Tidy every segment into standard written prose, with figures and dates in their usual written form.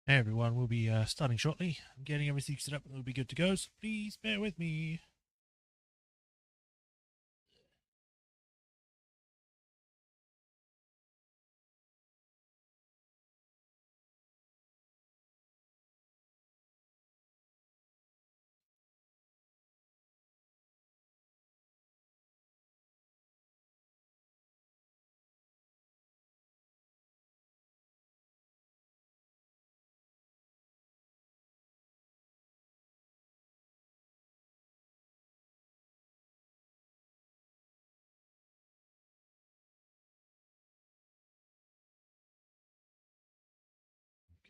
Hey everyone, we'll be starting shortly. I'm getting everything set up and it'll be good to go, so please bear with me.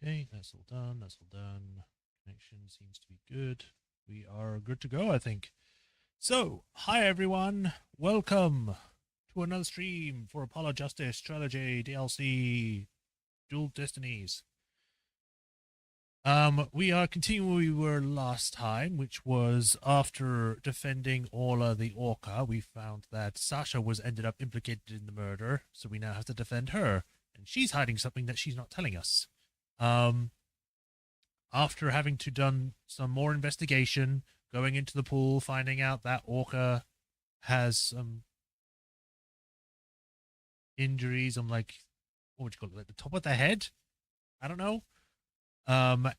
Okay, that's all done. That's all done. Connection seems to be good. We are good to go, I think. So, hi everyone. Welcome to another stream for Apollo Justice Trilogy DLC Dual Destinies. We are continuing where we were last time, which was after defending Orla the Orca, we found that Sasha was ended up implicated in the murder, so we now have to defend her. And she's hiding something that she's not telling us. After having to done some more investigation, going into the pool, finding out that Orca has some injuries on, like, what would you call it, like the top of the head? I don't know. And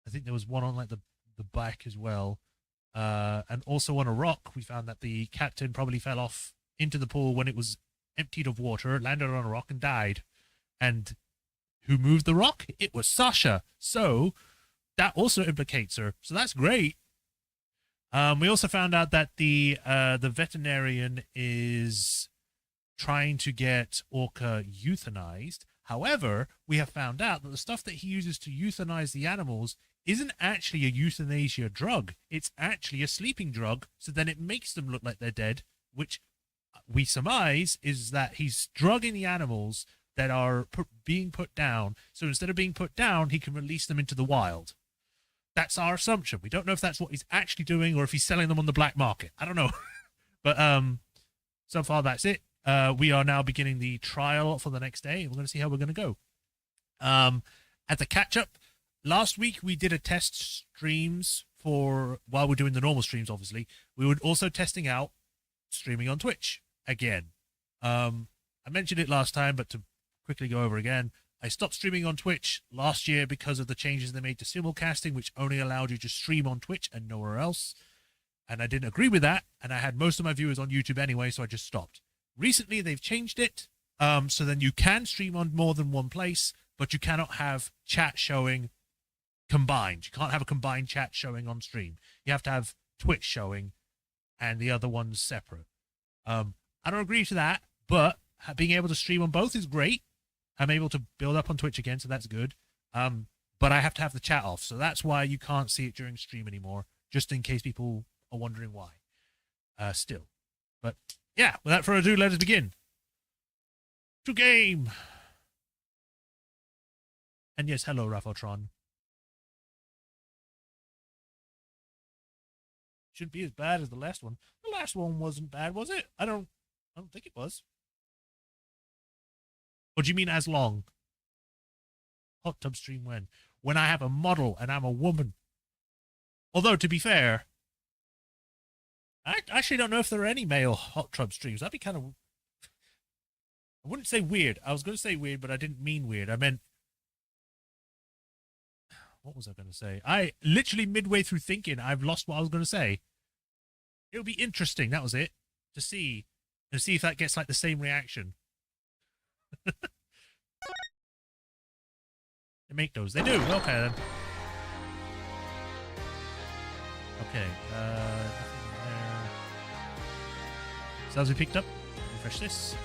I think there was one on like the back as well. And also on a rock, we found that the captain probably fell off into the pool when it was emptied of water, landed on a rock and died. And who moved the rock? It was Sasha. So that also implicates her. So that's great. We also found out that the veterinarian is trying to get Orca euthanized. However, we have found out that the stuff that he uses to euthanize the animals isn't actually a euthanasia drug. It's actually a sleeping drug, so then it makes them look like they're dead, which we surmise is that he's drugging the animals that are being put down, so instead of being put down, he can release them into the wild. That's our assumption. We don't know if that's what he's actually doing or if he's selling them on the black market. I don't know. But so far that's it. We are now beginning the trial for the next day, and we're going to see how we're going to go. At the catch-up, last week we did a test streams for, while we're doing the normal streams, obviously, we were also testing out streaming on Twitch again. I mentioned it last time, but to quickly go over again, I stopped streaming on Twitch last year because of the changes they made to simulcasting, which only allowed you to stream on Twitch and nowhere else. And I didn't agree with that, and I had most of my viewers on YouTube anyway, so I just stopped. Recently, they've changed it, so then you can stream on more than one place, but you cannot have chat showing combined. You can't have a combined chat showing on stream. You have to have Twitch showing, and the other one's separate. I don't agree to that, but being able to stream on both is great. I'm able to build up on Twitch again, so that's good. But I have to have the chat off, so that's why you can't see it during stream anymore, just in case people are wondering why. Still. But yeah, without further ado, let us begin. To game! And yes, hello, Raphotron. Shouldn't be as bad as the last one. The last one wasn't bad, was it? I don't think it was. What do you mean as long? Hot tub stream when? When I have a model and I'm a woman. Although, to be fair, I actually don't know if there are any male hot tub streams. That'd be kind of... I wouldn't say weird. I was going to say weird, but I didn't mean weird. I meant... What was I going to say? I literally midway through thinking, I've lost what I was going to say. It would be interesting, that was it, to see. And see if that gets like the same reaction. They make those. They do. Okay, then. Okay. Nothing there. So as we picked up, refresh this.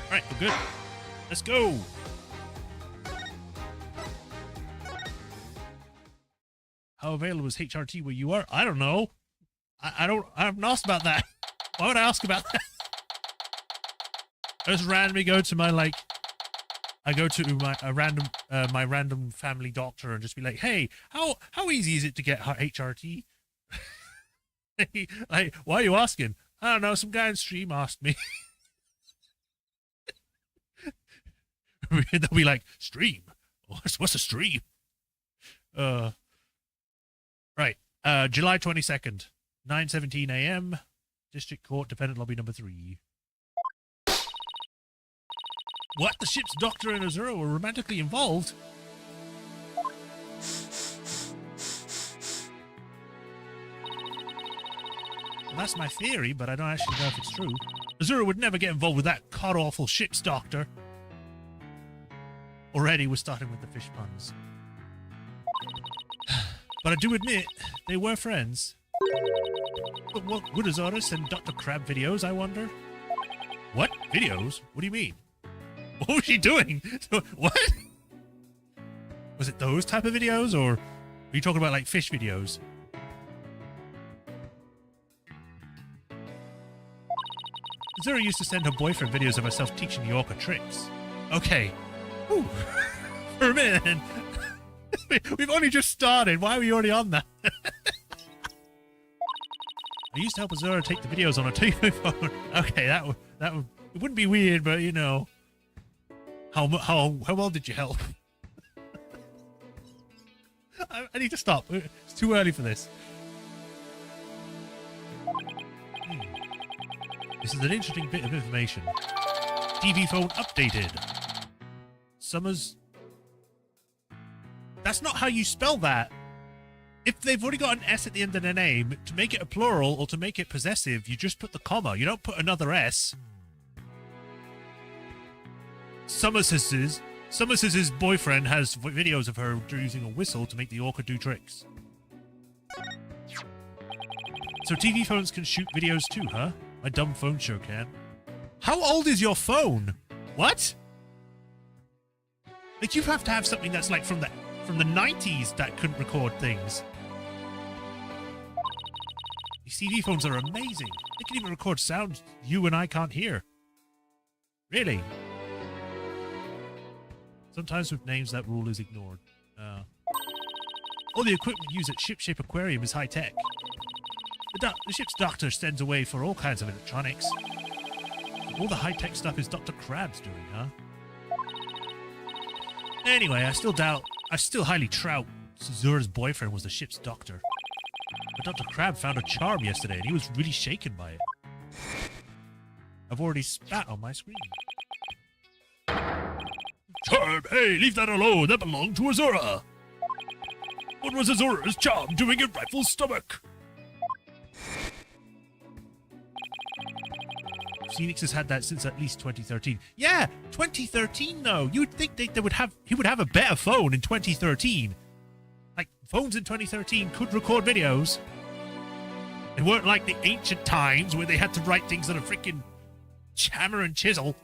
Alright, we're good. Let's go. How available is HRT where you are? I don't know. I haven't asked about that. Why would I ask about that? I just randomly go to my, like, I go to my random family doctor and just be like, hey, how easy is it to get HRT? Like, why are you asking? I don't know, some guy on stream asked me. They'll be like, stream? What's a stream? Right. July 22nd, 9:17 a.m. District Court, Defendant Lobby number 3. What? The ship's doctor and Azura were romantically involved? Well, that's my theory, but I don't actually know if it's true. Azura would never get involved with that god-awful ship's doctor. Already we're starting with the fish puns. But I do admit, they were friends. But what would Azura send Dr. Crab videos, I wonder? What? Videos? What do you mean? What was she doing? What? Was it those type of videos, or are you talking about, like, fish videos? Azura used to send her boyfriend videos of herself teaching the orca tricks. Okay. Ooh. For a minute, then. We've only just started. Why are we already on that? I used to help Azura take the videos on a TV phone. Okay, that would it wouldn't be weird, but you know, how well did you help? I need to stop. It's too early for this. This is an interesting bit of information. TV phone updated. Summers. That's not how you spell that. If they've already got an S at the end of their name, to make it a plural or to make it possessive, you just put the comma. You don't put another S. Summers's boyfriend has videos of her using a whistle to make the orca do tricks. So TV phones can shoot videos too, huh? My dumb phone sure can. How old is your phone? What? Like, you have to have something that's like from the 90s that couldn't record things. These TV phones are amazing. They can even record sounds you and I can't hear. Really? Sometimes with names that rule is ignored. All the equipment used at Ship Shape Aquarium is high-tech. The ship's doctor stands away for all kinds of electronics. All the high-tech stuff is Dr. Crab's doing, huh? Anyway, I still highly doubt Azura's boyfriend was the ship's doctor. But Dr. Crab found a charm yesterday, and he was really shaken by it. I've already spat on my screen. Charm! Hey, leave that alone! That belonged to Azura! What was Azura's charm doing in Rifle's stomach? Phoenix has had that since at least 2013. Yeah, 2013 though. You'd think he would have a better phone in 2013. Like, phones in 2013 could record videos. They weren't like the ancient times where they had to write things on a freaking hammer and chisel.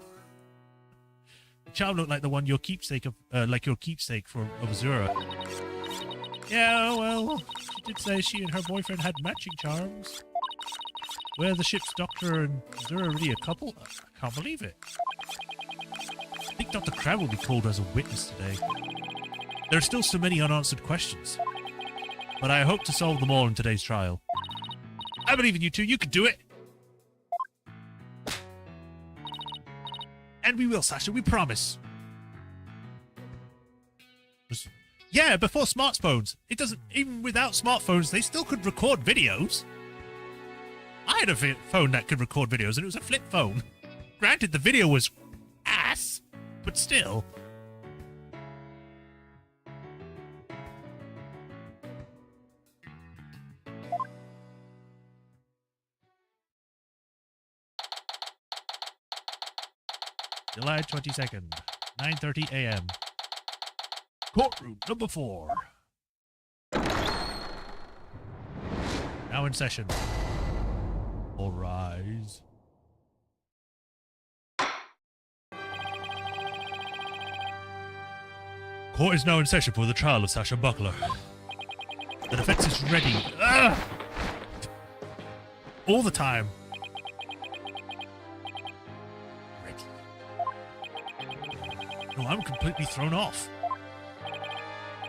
The charm looked like the one your keepsake of Azura. Yeah, well, she did say she and her boyfriend had matching charms. Where the ship's doctor and Azura really a couple? I can't believe it. I think Dr. Crab will be called as a witness today. There are still so many unanswered questions, but I hope to solve them all in today's trial. I believe in you two. You can do it. And we will, Sasha. We promise. Yeah, before smartphones. It doesn't... Even without smartphones, they still could record videos. I had a phone that could record videos, and it was a flip phone. Granted, the video was ass, but still. July 22nd, 9:30 a.m. Courtroom number 4. Now in session. All rise. Court is now in session for the trial of Sasha Buckler. The defense is ready. Ugh! All the time. Ready. No, I'm completely thrown off.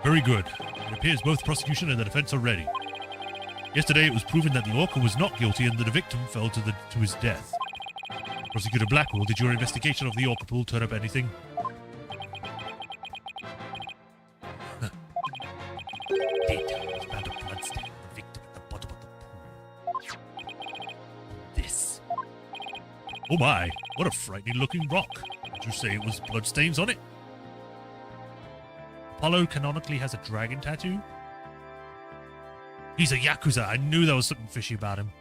Very good. It appears both prosecution and the defense are ready. Yesterday, it was proven that the orca was not guilty and that the victim fell to his death. Prosecutor Blackwell, did your investigation of the orca pool turn up anything? Oh my, what a frightening looking rock. Did you say it was bloodstains on it? Apollo canonically has a dragon tattoo? He's a Yakuza. I knew there was something fishy about him.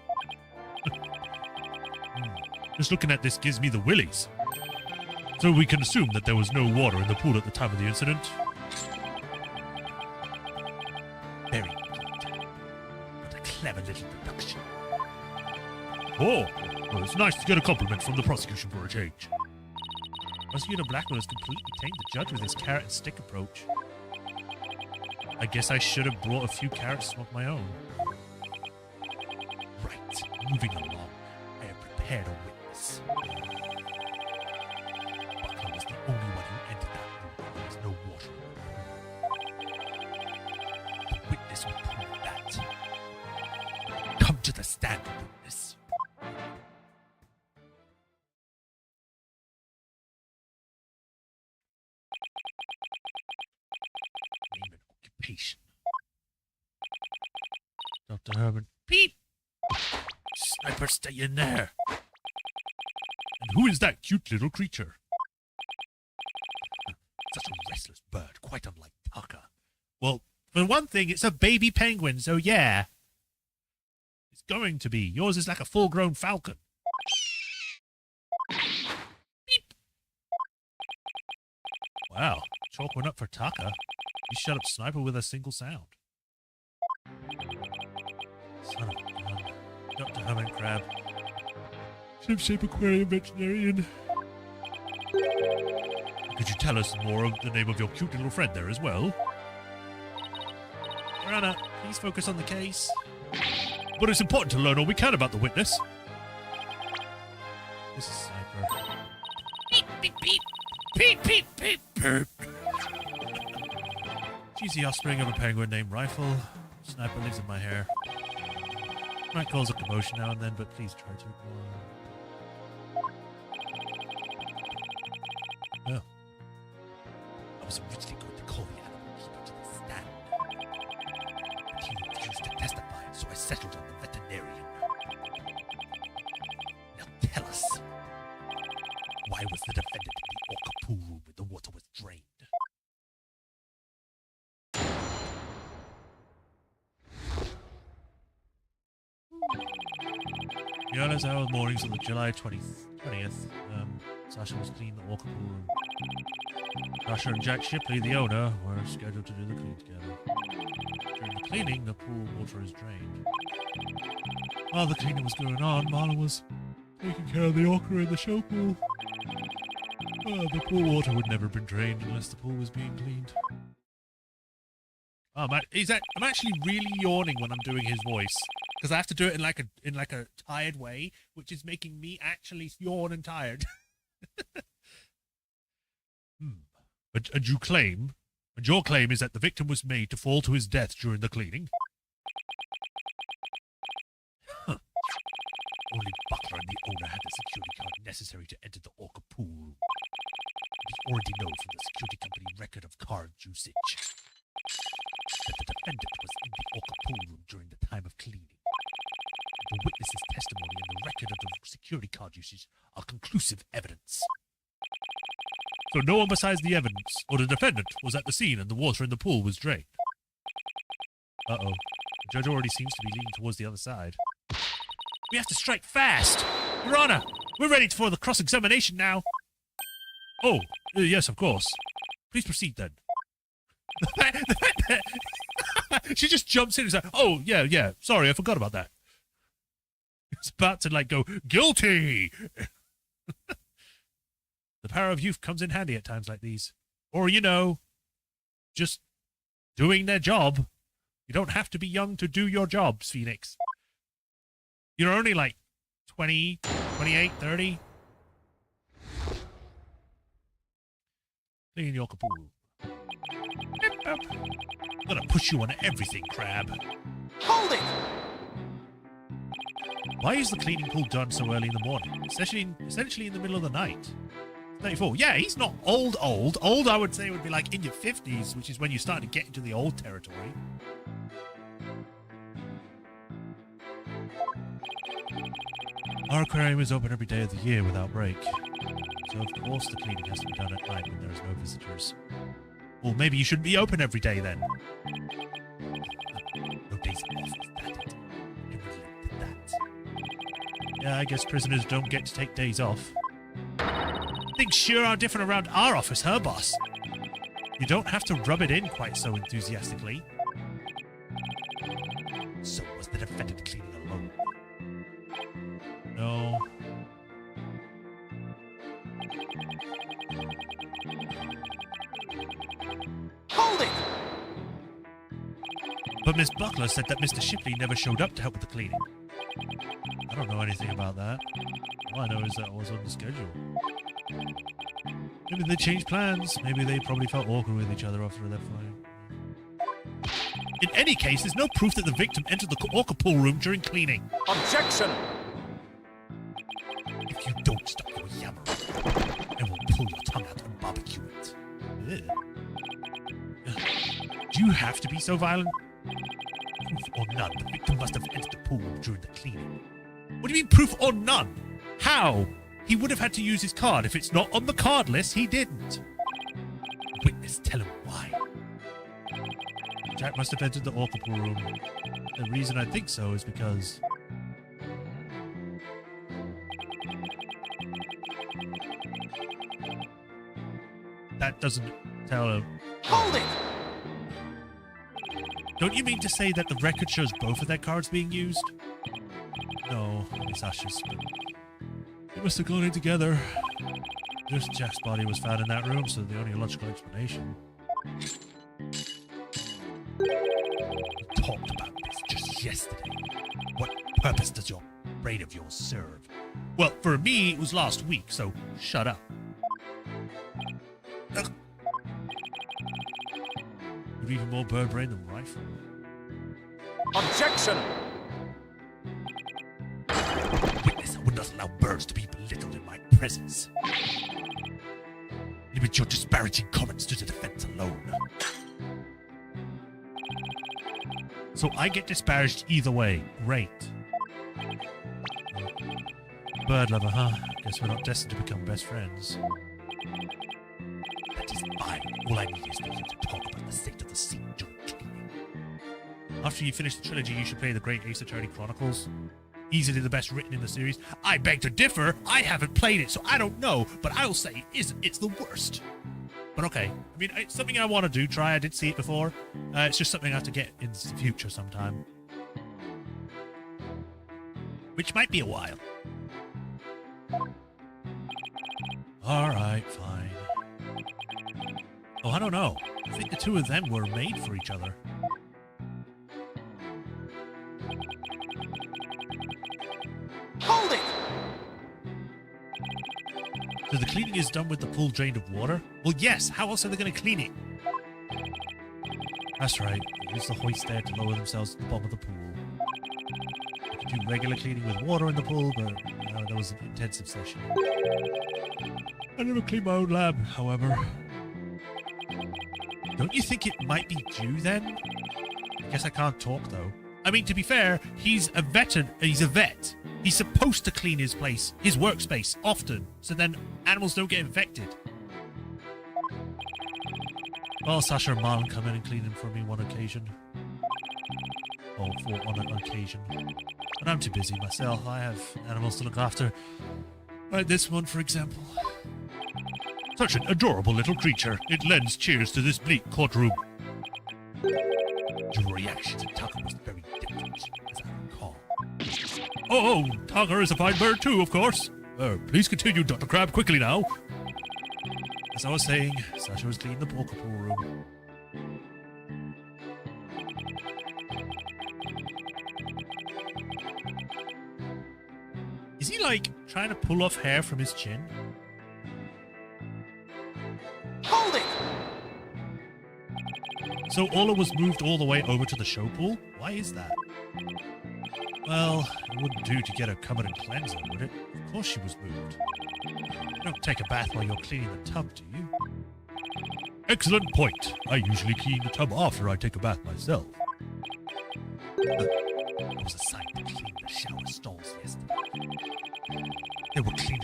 Just looking at this gives me the willies. So we can assume that there was no water in the pool at the time of the incident. Very good. What a clever little deduction. Oh, well, it's nice to get a compliment from the prosecution for a change. Prosecutor Blackwell has completely tamed the judge with his carrot and stick approach. I guess I should have brought a few carrots of my own. Right, moving along. I have prepared a witness. Buckler was the only one who entered that room. There was no water in the room. The witness will prove that. Come to the stand, witness. Name and occupation. Dr. Herman. Peep! Sniper, stay in there. And who is that cute little creature? Such a restless bird, quite unlike Tucker. Well, for one thing, it's a baby penguin, so yeah. It's going to be. Yours is like a full-grown falcon. Beep! Wow, chalk went up for Tucker. He shut up Sniper with a single sound. Son of a gun. Dr. Herman Crab. Ship-shape aquarium veterinarian. Could you tell us more of the name of your cute little friend there as well? Your Honor, please focus on the case. But it's important to learn all we can about the witness. This is Sniper. Beep, beep, beep. Beep, beep, beep, beep. She's the offspring of a penguin named Rifle. Sniper lives in my hair. Might cause a commotion now and then, but please try to ignore. Oh. I was originally going to call the animal keeper to the stand. But he refused to testify, so I settled on the veterinarian. Now tell us, why was the defendant in the orca pool room when the water was drained? The honors hour mornings of the July 20th. Sasha was cleaning the orca pool room. Sasha and Jack Shipley, the owner, were scheduled to do the clean together. During the cleaning, the pool water is drained. While the cleaning was going on, Marlon was taking care of the orca in the show pool. The pool water would never have been drained unless the pool was being cleaned. Oh man, I'm actually really yawning when I'm doing his voice because I have to do it in like a tired way, which is making me actually yawn and tired. And your claim is that the victim was made to fall to his death during the cleaning? Huh. Only Buckler and the owner had the security card necessary to enter the orca pool room. We already know from the security company record of card usage that the defendant was in the orca pool room during the time of cleaning. The witness's testimony and the record of the security card usage are conclusive evidence. So no one besides the evidence or the defendant was at the scene and the water in the pool was drained. Uh-oh. The judge already seems to be leaning towards the other side. We have to strike fast! Your Honor, we're ready for the cross-examination now. Oh, yes, of course. Please proceed then. She just jumps in and says, oh, yeah, sorry, I forgot about that. It's about to, go, guilty! The power of youth comes in handy at times like these. Or, just doing their job. You don't have to be young to do your jobs, Phoenix. You're only 20, 28, 30. Clean your kapool. I'm gonna push you on everything, Crab. Hold it! Why is the cleaning pool done so early in the morning? Essentially in the middle of the night. 34. Yeah, he's not old. Old, I would say, would be in your 50s, which is when you start to get into the old territory. Our aquarium is open every day of the year without break. So of course the cleaning has to be done at night when there's no visitors. Or maybe you shouldn't be open every day then. No days off, is that it? You relate to that. Yeah, I guess prisoners don't get to take days off. Things sure are different around our office, huh, boss? You don't have to rub it in quite so enthusiastically. So was the defendant cleaning alone? No. Hold it! But Miss Buckler said that Mr. Shipley never showed up to help with the cleaning. I don't know anything about that. All I know is that it was on the schedule. Maybe they changed plans. Maybe they probably felt awkward with each other after their fight. In any case, there's no proof that the victim entered the orca pool room during cleaning. Objection! If you don't stop your yammering, I will pull your tongue out and barbecue it. Ugh. Do you have to be so violent? Proof or none, the victim must have entered the pool during the cleaning. What do you mean, proof or none? How? He would have had to use his card. If it's not on the card list, he didn't. Witness, tell him why. Jack must have entered the orca pool room. The reason I think so is because... that doesn't tell him. Hold it! Don't you mean to say that the record shows both of their cards being used? No, it's Ash's. They must have gone in together. Just Jack's body was found in that room, so the only logical explanation. We talked about this just yesterday. What purpose does your brain of yours serve? Well, for me, it was last week, so shut up. Ugh. You've even more bird brain than rifle. Objection! Witness, I would not allow birds to be belittled in my presence. Limit your disparaging comments to the defense alone. So I get disparaged either way. Great. Bird lover, huh? Guess we're not destined to become best friends. That is fine. All I need is for you to talk about the state of the scene during cleaning. After you finish the trilogy, you should play The Great Ace Attorney Chronicles. Easily the best written in the series. I beg to differ. I haven't played it, so I don't know. But I'll say it's the worst. But okay. I mean, it's something I want to do. Try. I did see it before. It's just something I have to get in the future sometime. Which might be a while. Alright, fine. Oh, I don't know. I think the two of them were made for each other. Hold it! So the cleaning is done with the pool drained of water? Well, yes. How else are they going to clean it? That's right. They use the hoist there to lower themselves to the bottom of the pool. They could do regular cleaning with water in the pool, but that was an intensive session. I never cleaned my own lab, however. Don't you think it might be due then? I guess I can't talk though. I mean, to be fair, he's a veteran. He's a vet. He's supposed to clean his place, his workspace, often, so then animals don't get infected. Well, Sasha and Marlon come in and clean them for me one occasion. Or on an occasion. But I'm too busy myself. I have animals to look after. Like this one, for example. Such an adorable little creature. It lends cheers to this bleak courtroom. Your reaction to Tucker was very different, as I recall. Oh, Tucker is a fine bird too, of course. Please continue, Dr. Crab, quickly now. As I was saying, Sasha was cleaning the orca pool room. Is he, like, trying to pull off hair from his chin? Hold it! So Ola was moved all the way over to the show pool? Why is that? Well, it wouldn't do to get her covered in cleanser, would it? Of course she was moved. You don't take a bath while you're cleaning the tub, do you? Excellent point. I usually clean the tub after I take a bath myself. I was assigned to clean the shower stalls yesterday.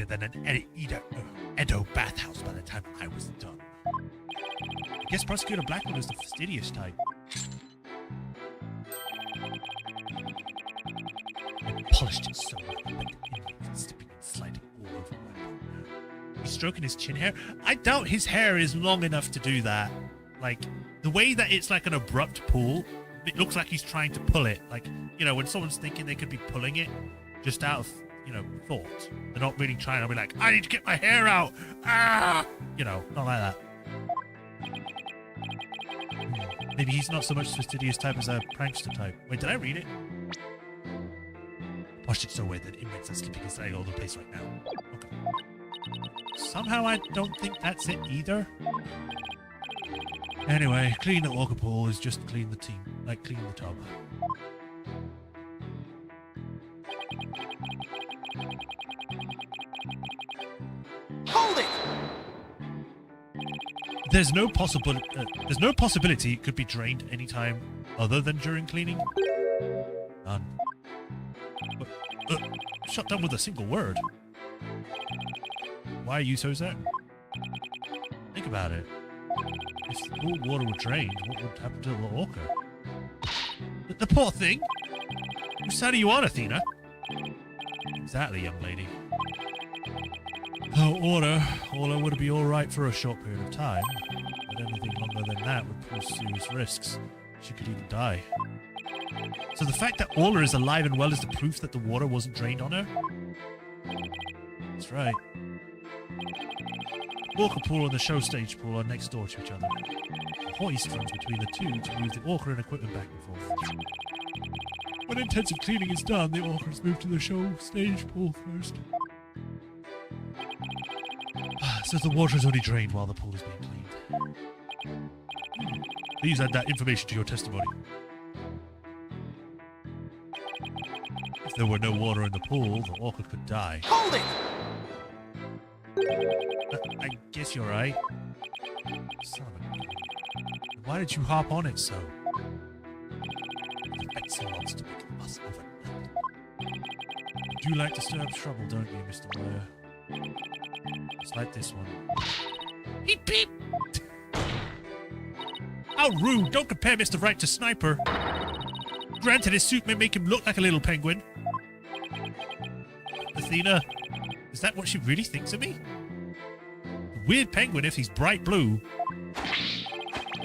bigger than an Edo bathhouse by the time I was done. I guess Prosecutor Blackwood is the fastidious type. I polished it so well that the inmates slipping and sliding all over my bum. He's stroking his chin hair. I doubt his hair is long enough to do that. Like, the way that it's like an abrupt pull, it looks like he's trying to pull it. Like, you know, when someone's thinking they could be pulling it just out of, you know, thought. They're not really trying to be like, I need to get my hair out. Ah! You know, not like that. Maybe he's not so much fastidious type as a prankster type. Wait, did I read it? Pushed it so weird that inmates are slipping inside all over the place right now. Okay. Somehow I don't think that's it either. Anyway, clean the walker pool is just clean the team, like clean the tub. Hold it! There's no possibility it could be drained anytime other than during cleaning. None. Shut down with a single word. Why are you so certain? Think about it. If all water were drained, what would happen to the orca? The poor thing? Whose side are you on, Athena? Exactly, young lady. Oh, Orla would be alright for a short period of time, but anything longer than that would pose serious risks. She could even die. So the fact that Orla is alive and well is the proof that the water wasn't drained on her? That's right. The orca pool and the show stage pool are next door to each other. A hoist runs between the two to move the orca and equipment back and forth. When intensive cleaning is done, the orca is moved to the show stage pool first. So the water is only drained while the pool is being cleaned. Please add that information to your testimony. If there were no water in the pool, the orca could die. Hold it! I guess you're right. Son of a gun. Why did you hop on it so? The Betsy wants to make a fuss over nothing. You do like to stir up trouble, don't you, Mr. Lawyer? It's like this one. Beep beep! How rude! Don't compare Mr. Wright to Sniper. Granted, his suit may make him look like a little penguin. Athena, is that what she really thinks of me? A weird penguin if he's bright blue.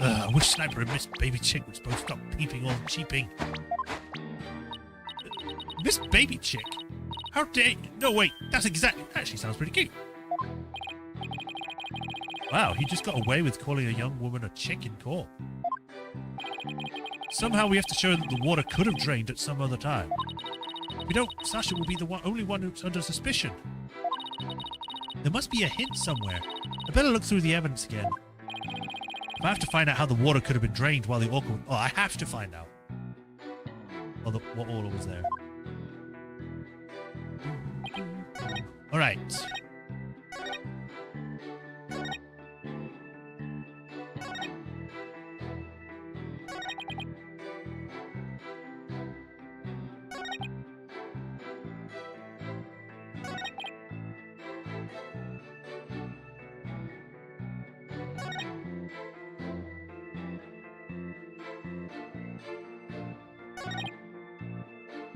I wish Sniper and Miss Baby Chick would both stop peeping or cheeping. Miss Baby Chick? How dare you? No, wait, that actually sounds pretty cute. Wow, he just got away with calling a young woman a chick in court. Somehow we have to show that the water could have drained at some other time. If we don't, Sasha will be the only one who's under suspicion. There must be a hint somewhere. I better look through the evidence again. If I have to find out how the water could have been drained while the orca... Oh, I have to find out. What order was there. Alright.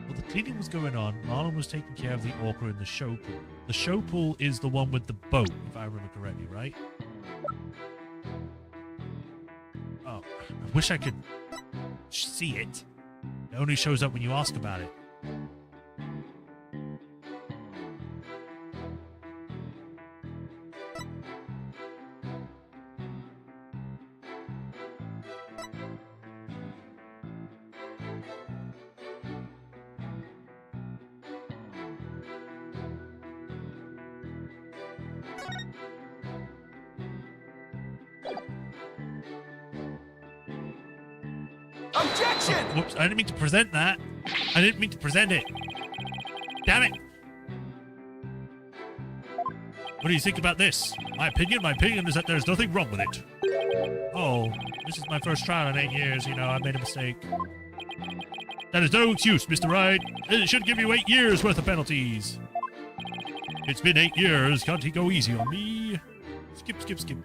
While the cleaning was going on, Marlon was taking care of the orca in the show pool. The show pool is the one with the boat, if I remember correctly, right? Oh, I wish I could see it. It only shows up when you ask about it. Objection! Oh, whoops, I didn't mean to present that. I didn't mean to present it. Damn it. What do you think about this? My opinion is that there's nothing wrong with it. Oh, this is my first trial in 8 years. You know, I made a mistake. That is no excuse, Mr. Wright. It should give you 8 years worth of penalties. It's been 8 years. Can't he go easy on me? Skip, skip, skip.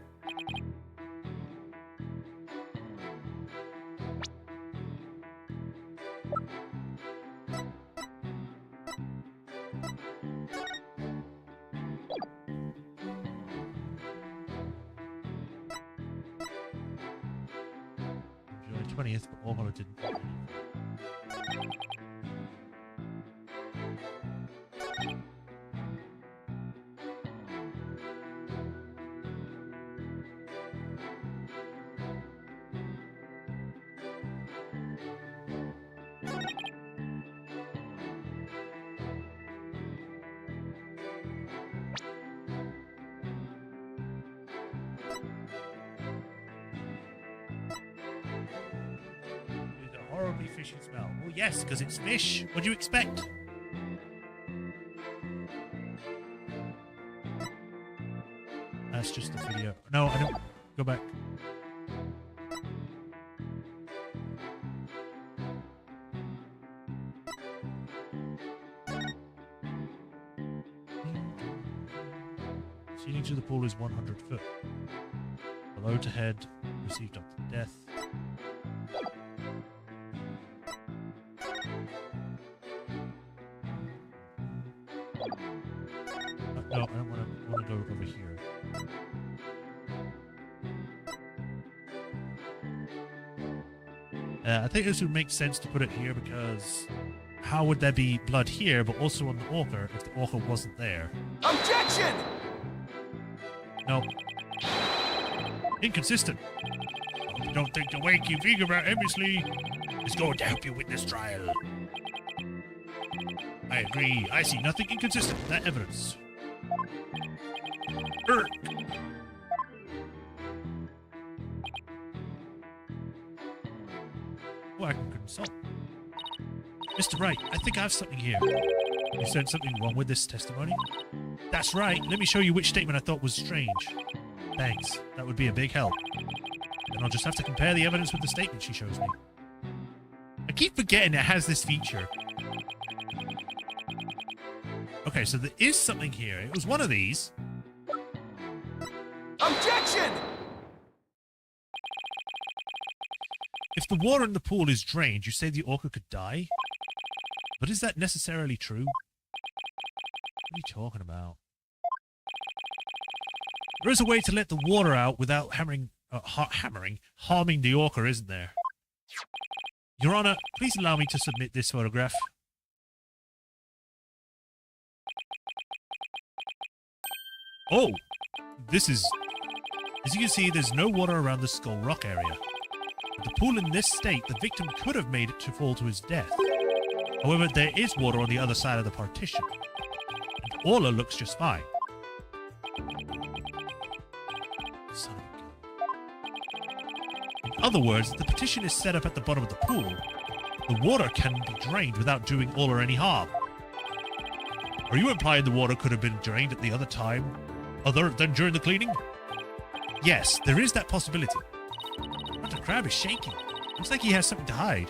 July 20th, but Ormond didn't. Horribly fishy smell. Well, yes, because it's fish. What do you expect? That's just the video. No, I don't. Go back. Ceiling to the pool is 100 foot. Below to head, received up to death. No, I don't want to go over here. I think this would make sense to put it here because how would there be blood here, but also on the orca if the orca wasn't there? Objection! No. Inconsistent. I don't think the way you think about Emsley is going to help you with this trial. I agree. I see nothing inconsistent with that evidence. Oh, I can consult. Mr. Wright, I think I have something here. You said something wrong with this testimony? That's right. Let me show you which statement I thought was strange. Thanks. That would be a big help. Then I'll just have to compare the evidence with the statement she shows me. I keep forgetting it has this feature. Okay, so there is something here. It was one of these. Objection! If the water in the pool is drained, you say the orca could die? But is that necessarily true? What are you talking about? There is a way to let the water out without harming the orca, isn't there? Your Honor, please allow me to submit this photograph. Oh! This is... As you can see, there's no water around the Skull Rock area. With the pool in this state, the victim could have made it to fall to his death. However, there is water on the other side of the partition. And Orla looks just fine. Son of a gun. In other words, the partition is set up at the bottom of the pool. The water can be drained without doing Orla any harm. Are you implying the water could have been drained at the other time, other than during the cleaning? Yes, there is that possibility. Dr. Crab is shaking. Looks like he has something to hide.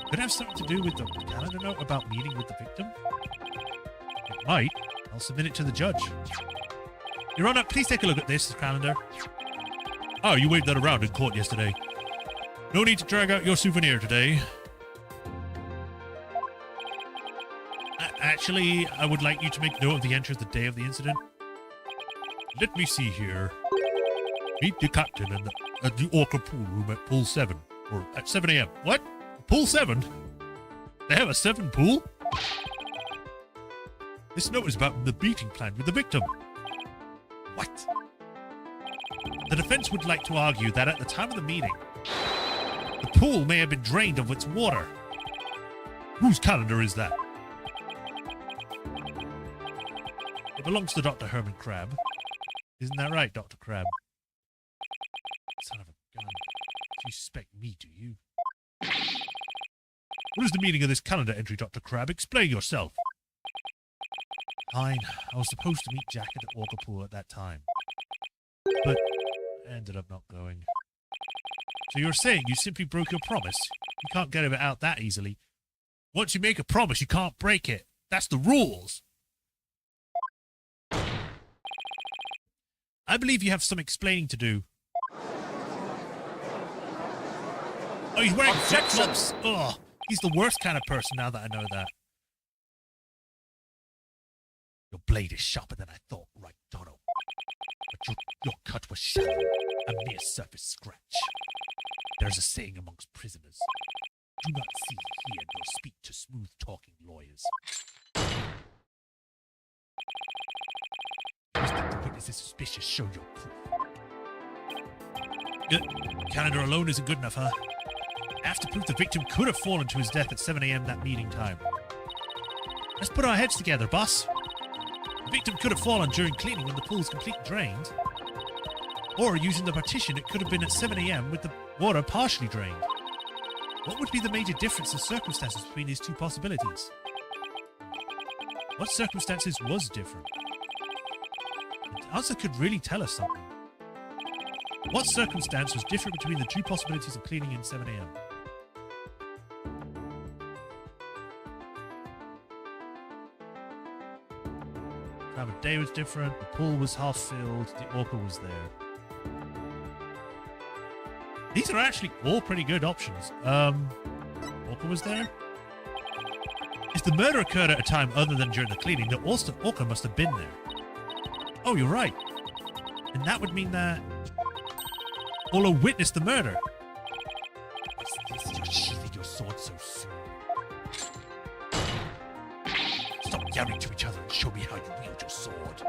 Could it have something to do with the calendar note about meeting with the victim? It might. I'll submit it to the judge. Your Honor, please take a look at this calendar. Oh, you waved that around in court yesterday. No need to drag out your souvenir today. Actually, I would like you to make note of the entry of the day of the incident. Let me see here. Meet the captain at the Orca pool room at pool 7. Or at 7 a.m. What? Pool 7? They have a 7 pool? This note is about the meeting planned with the victim. What? The defense would like to argue that at the time of the meeting, the pool may have been drained of its water. Whose calendar is that? It belongs to Dr. Herman Crab. Isn't that right, Dr. Crab? Son of a gun. You suspect me, do you? What is the meaning of this calendar entry, Dr. Crab? Explain yourself. Fine. I was supposed to meet Jack at the Orca pool at that time. But I ended up not going. So you're saying you simply broke your promise? You can't get it out that easily. Once you make a promise, you can't break it. That's the rules. I believe you have some explaining to do. Oh, he's wearing flip-flops. Oh, he's the worst kind of person now that I know that. Your blade is sharper than I thought, right, Dono? But your cut was shallow, a mere surface scratch. There's a saying amongst prisoners. Do not see, hear, nor speak to smooth-talking lawyers. You must think the witness is suspicious. Show your proof. Calendar alone isn't good enough, huh? I have to prove the victim could have fallen to his death at 7 a.m. that meeting time. Let's put our heads together, boss. The victim could have fallen during cleaning when the pool's completely drained. Or using the partition, it could have been at 7 a.m. with the water partially drained. What would be the major difference in circumstances between these two possibilities? What circumstances was different? The answer could really tell us something. What circumstance was different between the two possibilities of cleaning in 7 a.m.? Time of day was different, the pool was half filled, the orca was there. These are actually all pretty good options. Orca was there? If the murder occurred at a time other than during the cleaning, the orca must have been there. Oh, you're right. And that would mean that Orla witnessed the murder. What's this? You're sheathing your sword so soon. Stop yelling to each other and show me how you wield your sword.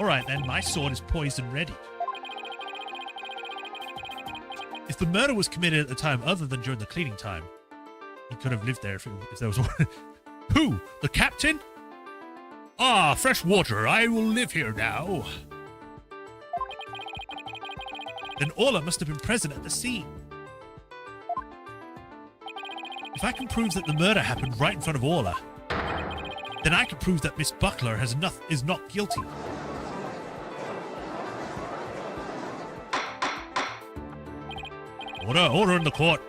Alright then, my sword is poised and ready. If the murder was committed at the time other than during the cleaning time, he could have lived there if there was one. Who? The captain? Ah, fresh water. I will live here now. Then Orla must have been present at the scene. If I can prove that the murder happened right in front of Orla, then I can prove that Miss Buckler is not guilty. Order in the court.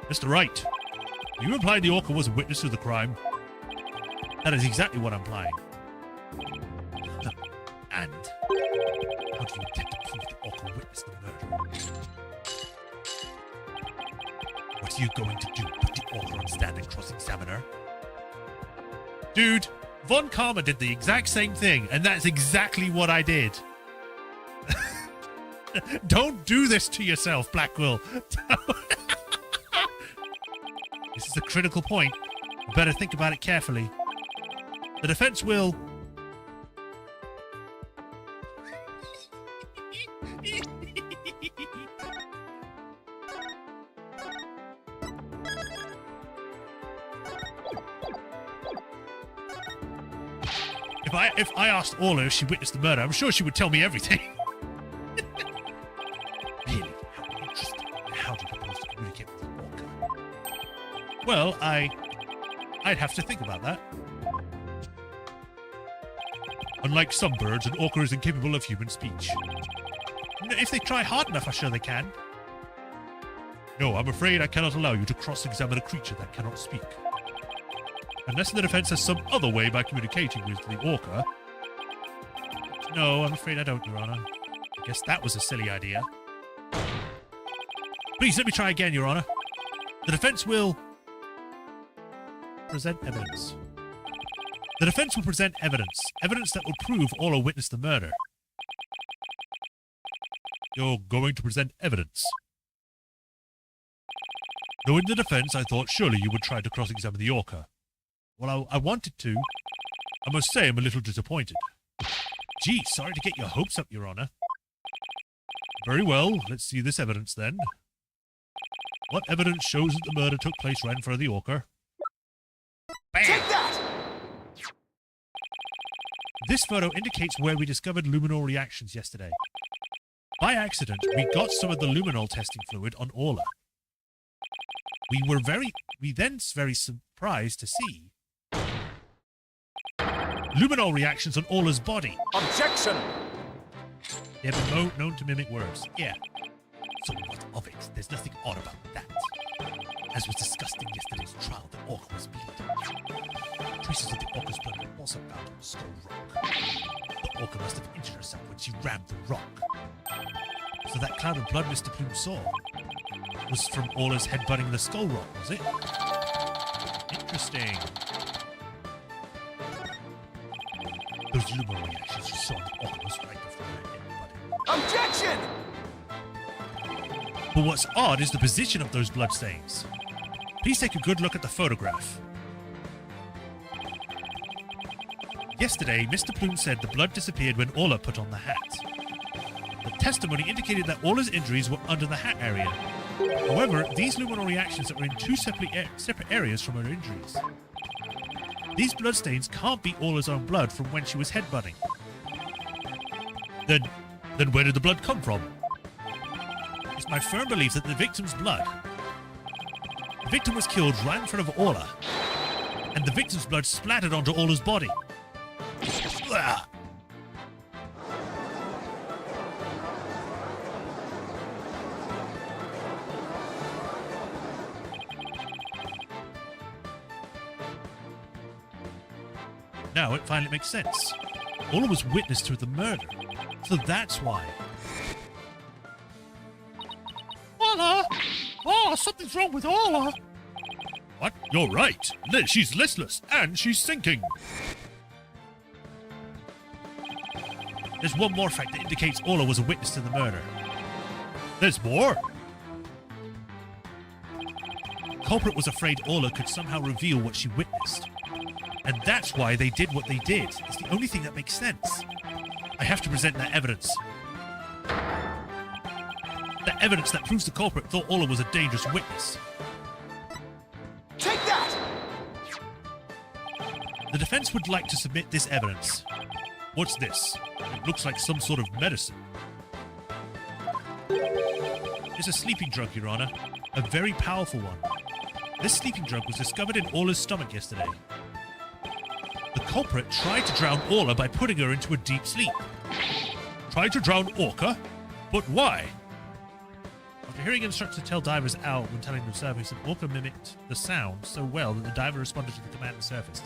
Mr. Wright, are you implying the orca was a witness to the crime? That is exactly what I'm implying. And how do you intend to prove the orca witnessed the murder? What are you going to do? Put the orca on stand and cross-examine her? Dude, Von Karma did the exact same thing, and that's exactly what I did. Don't do this to yourself, Blackwell. This is a critical point. You better think about it carefully. The defense will... If I asked Orla if she witnessed the murder, I'm sure she would tell me everything. Really? How interesting. How do you propose to communicate with the orca? Well, I'd have to think about that. Unlike some birds, an orca is incapable of human speech. If they try hard enough, I'm sure they can. No, I'm afraid I cannot allow you to cross-examine a creature that cannot speak. Unless the defense has some other way by communicating with the orca. No, I'm afraid I don't, Your Honor. I guess that was a silly idea. Please, let me try again, Your Honor. The defense will... present evidence. The defense will present evidence. Evidence that will prove Orla witnessed the murder. You're going to present evidence. Knowing the defense, I thought surely you would try to cross-examine the orca. Well, I wanted to. I must say I'm a little disappointed. Gee, sorry to get your hopes up, Your Honor. Very well, let's see this evidence then. What evidence shows that the murder took place right in front of the orca? Bam! Take that! This photo indicates where we discovered luminol reactions yesterday. By accident, we got some of the luminol testing fluid on Orla. We were very surprised to see luminol reactions on Orla's body. Objection! They have been known to mimic words. Yeah. So what of it? There's nothing odd about that. As was discussed in yesterday's trial, the orca was bleeding. Traces of the orca's blood were also found on Skull Rock. The Orca must have injured herself when she rammed the rock. So that cloud of blood Mr. Plume saw was from Orla's headbutting the skull rock, was it? Interesting. Those luminary reactions you saw in the Orca was right before her headbutting. Objection! But what's odd is the position of those bloodstains. Please take a good look at the photograph. Yesterday, Mr. Plume said the blood disappeared when Orla put on the hat. The testimony indicated that Orla's injuries were under the hat area. However, these luminal reactions are in two separate areas from her injuries. These bloodstains can't be Orla's own blood from when she was headbutting. Then where did the blood come from? It's my firm belief that the victim's blood. The victim was killed right in front of Orla, and the victim's blood splattered onto Orla's body. Blah. Now it finally makes sense. Orla was witness to the murder, so that's why. Orla! Oh, something's wrong with Orla! What? You're right. She's listless, and she's sinking. There's one more fact that indicates Orla was a witness to the murder. There's more? The culprit was afraid Orla could somehow reveal what she witnessed. And that's why they did what they did. It's the only thing that makes sense. I have to present that evidence. That evidence that proves the culprit thought Orla was a dangerous witness. Take that! The defense would like to submit this evidence. What's this? It looks like some sort of medicine. It's a sleeping drug, Your Honor. A very powerful one. This sleeping drug was discovered in Orla's stomach yesterday. The culprit tried to drown Orla by putting her into a deep sleep. Tried to drown Orca? But why? After hearing instructors tell divers out when telling them surface, an Orca mimicked the sound so well that the diver responded to the command and surfaced.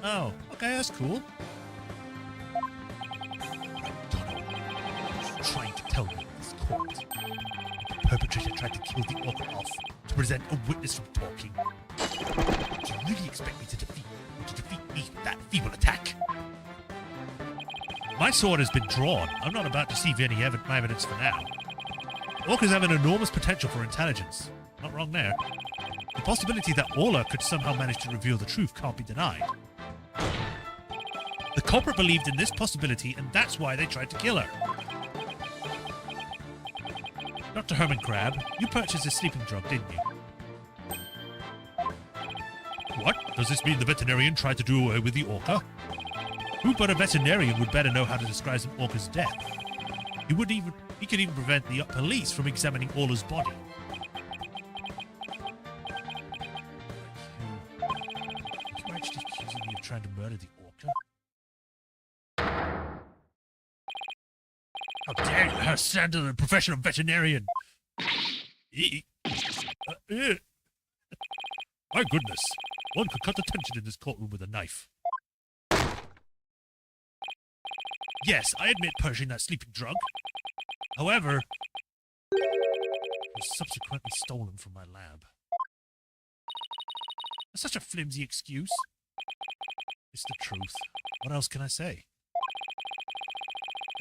Oh, okay, that's cool. Trying to tell me in this court. The perpetrator tried to kill the Orca off to prevent a witness from talking. Do you really expect me to defeat me with that feeble attack? My sword has been drawn. I'm not about to see any evidence for now. Orcas have an enormous potential for intelligence. Not wrong there. The possibility that Orla could somehow manage to reveal the truth can't be denied. The culprit believed in this possibility, and that's why they tried to kill her. Dr. Herman Crab, you purchased this sleeping drug, didn't you? What? Does this mean the veterinarian tried to do away with the Orca? Who but a veterinarian would better know how to describe an Orca's death? He could even prevent the police from examining Orla's body. You're actually accusing me of trying to murder the Orca? How dare you have stand to the profession of veterinarian? My goodness, one could cut the tension in this courtroom with a knife. Yes, I admit purchasing that sleeping drug. However, it was subsequently stolen from my lab. That's such a flimsy excuse. It's the truth. What else can I say?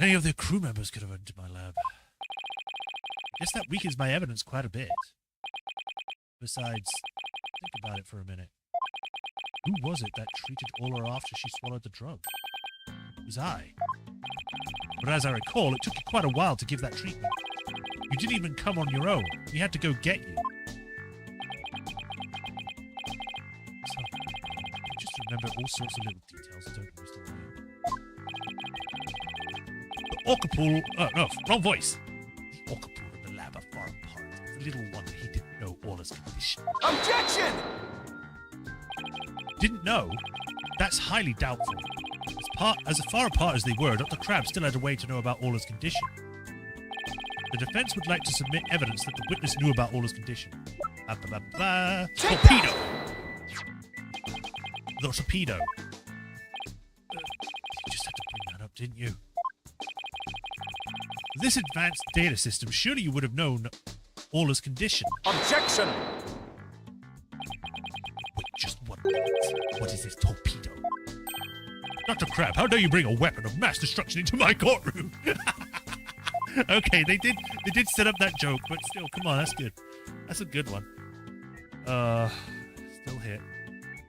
Any of the crew members could have entered my lab. I guess that weakens my evidence quite a bit. Besides, think about it for a minute. Who was it that treated Orla after she swallowed the drug? It was I. But as I recall, it took you quite a while to give that treatment. You didn't even come on your own. We had to go get you. So, you just remember all sorts of little details, don't you, Mr. William? The Orca pool... Oh, no, wrong voice. The Orca pool and the lab are far apart. The little wonder he didn't know Orla's condition. Objection! Didn't know? That's highly doubtful. As far apart as they were, Dr. Crab still had a way to know about Orla's condition. The defense would like to submit evidence that the witness knew about Orla's condition. Torpedo! The torpedo. You just had to bring that up, didn't you? With this advanced data system, surely you would have known Orla's condition. Objection! Wait, just 1 minute. What is this torpedo? Dr. Crab, how dare you bring a weapon of mass destruction into my courtroom? Okay, they did set up that joke, but still, come on, that's good. That's a good one. Still hit.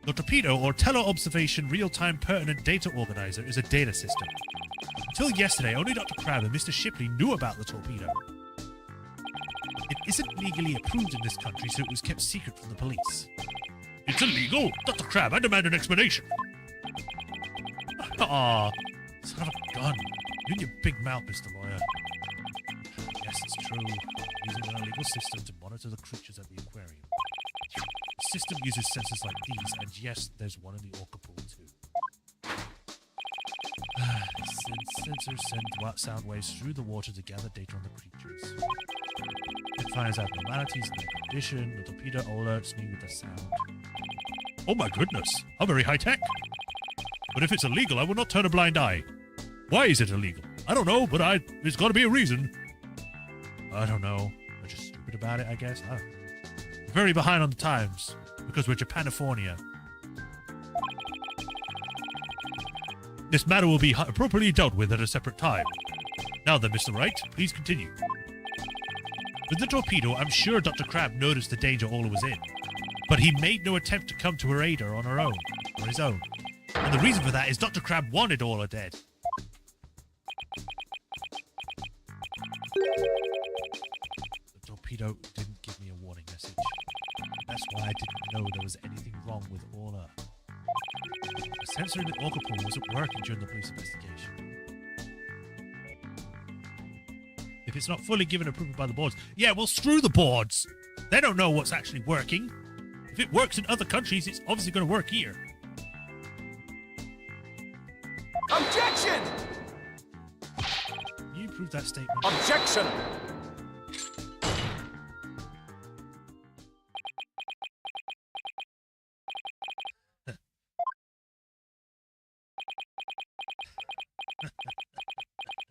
The torpedo, or tele-observation real-time pertinent data organizer, is a data system. Until yesterday, only Dr. Crab and Mr. Shipley knew about the torpedo. It isn't legally approved in this country, so it was kept secret from the police. It's illegal? Dr. Crab, I demand an explanation. Aw, son of a gun. You and your big mouth, Mr. Lawyer. Yes, it's true. Using an illegal system to monitor the creatures at the aquarium. The system uses sensors like these, and yes, there's one in the orca pool too. Sensors send sound waves through the water to gather data on the creatures. It finds abnormalities in their condition. The torpedo alerts me with the sound. Oh my goodness, how very high-tech. But if it's illegal, I will not turn a blind eye. Why is it illegal? I don't know, but there's got to be a reason. I don't know. We're just stupid about it, I guess. I don't know. We're very behind on the times because we're Japanifornia. This matter will be appropriately dealt with at a separate time. Now then, Mr. Wright, please continue. With the torpedo, I'm sure Dr. Crab noticed the danger Orla was in, but he made no attempt to come to her aid on his own. And the reason for that is Dr. Crab wanted Orla dead. The torpedo didn't give me a warning message. That's why I didn't know there was anything wrong with Orla. The sensor in the orca pool wasn't working during the police investigation. If it's not fully given approval by the boards... Yeah, well, screw the boards! They don't know what's actually working. If it works in other countries, it's obviously going to work here. Objection! Can you prove that statement? Objection!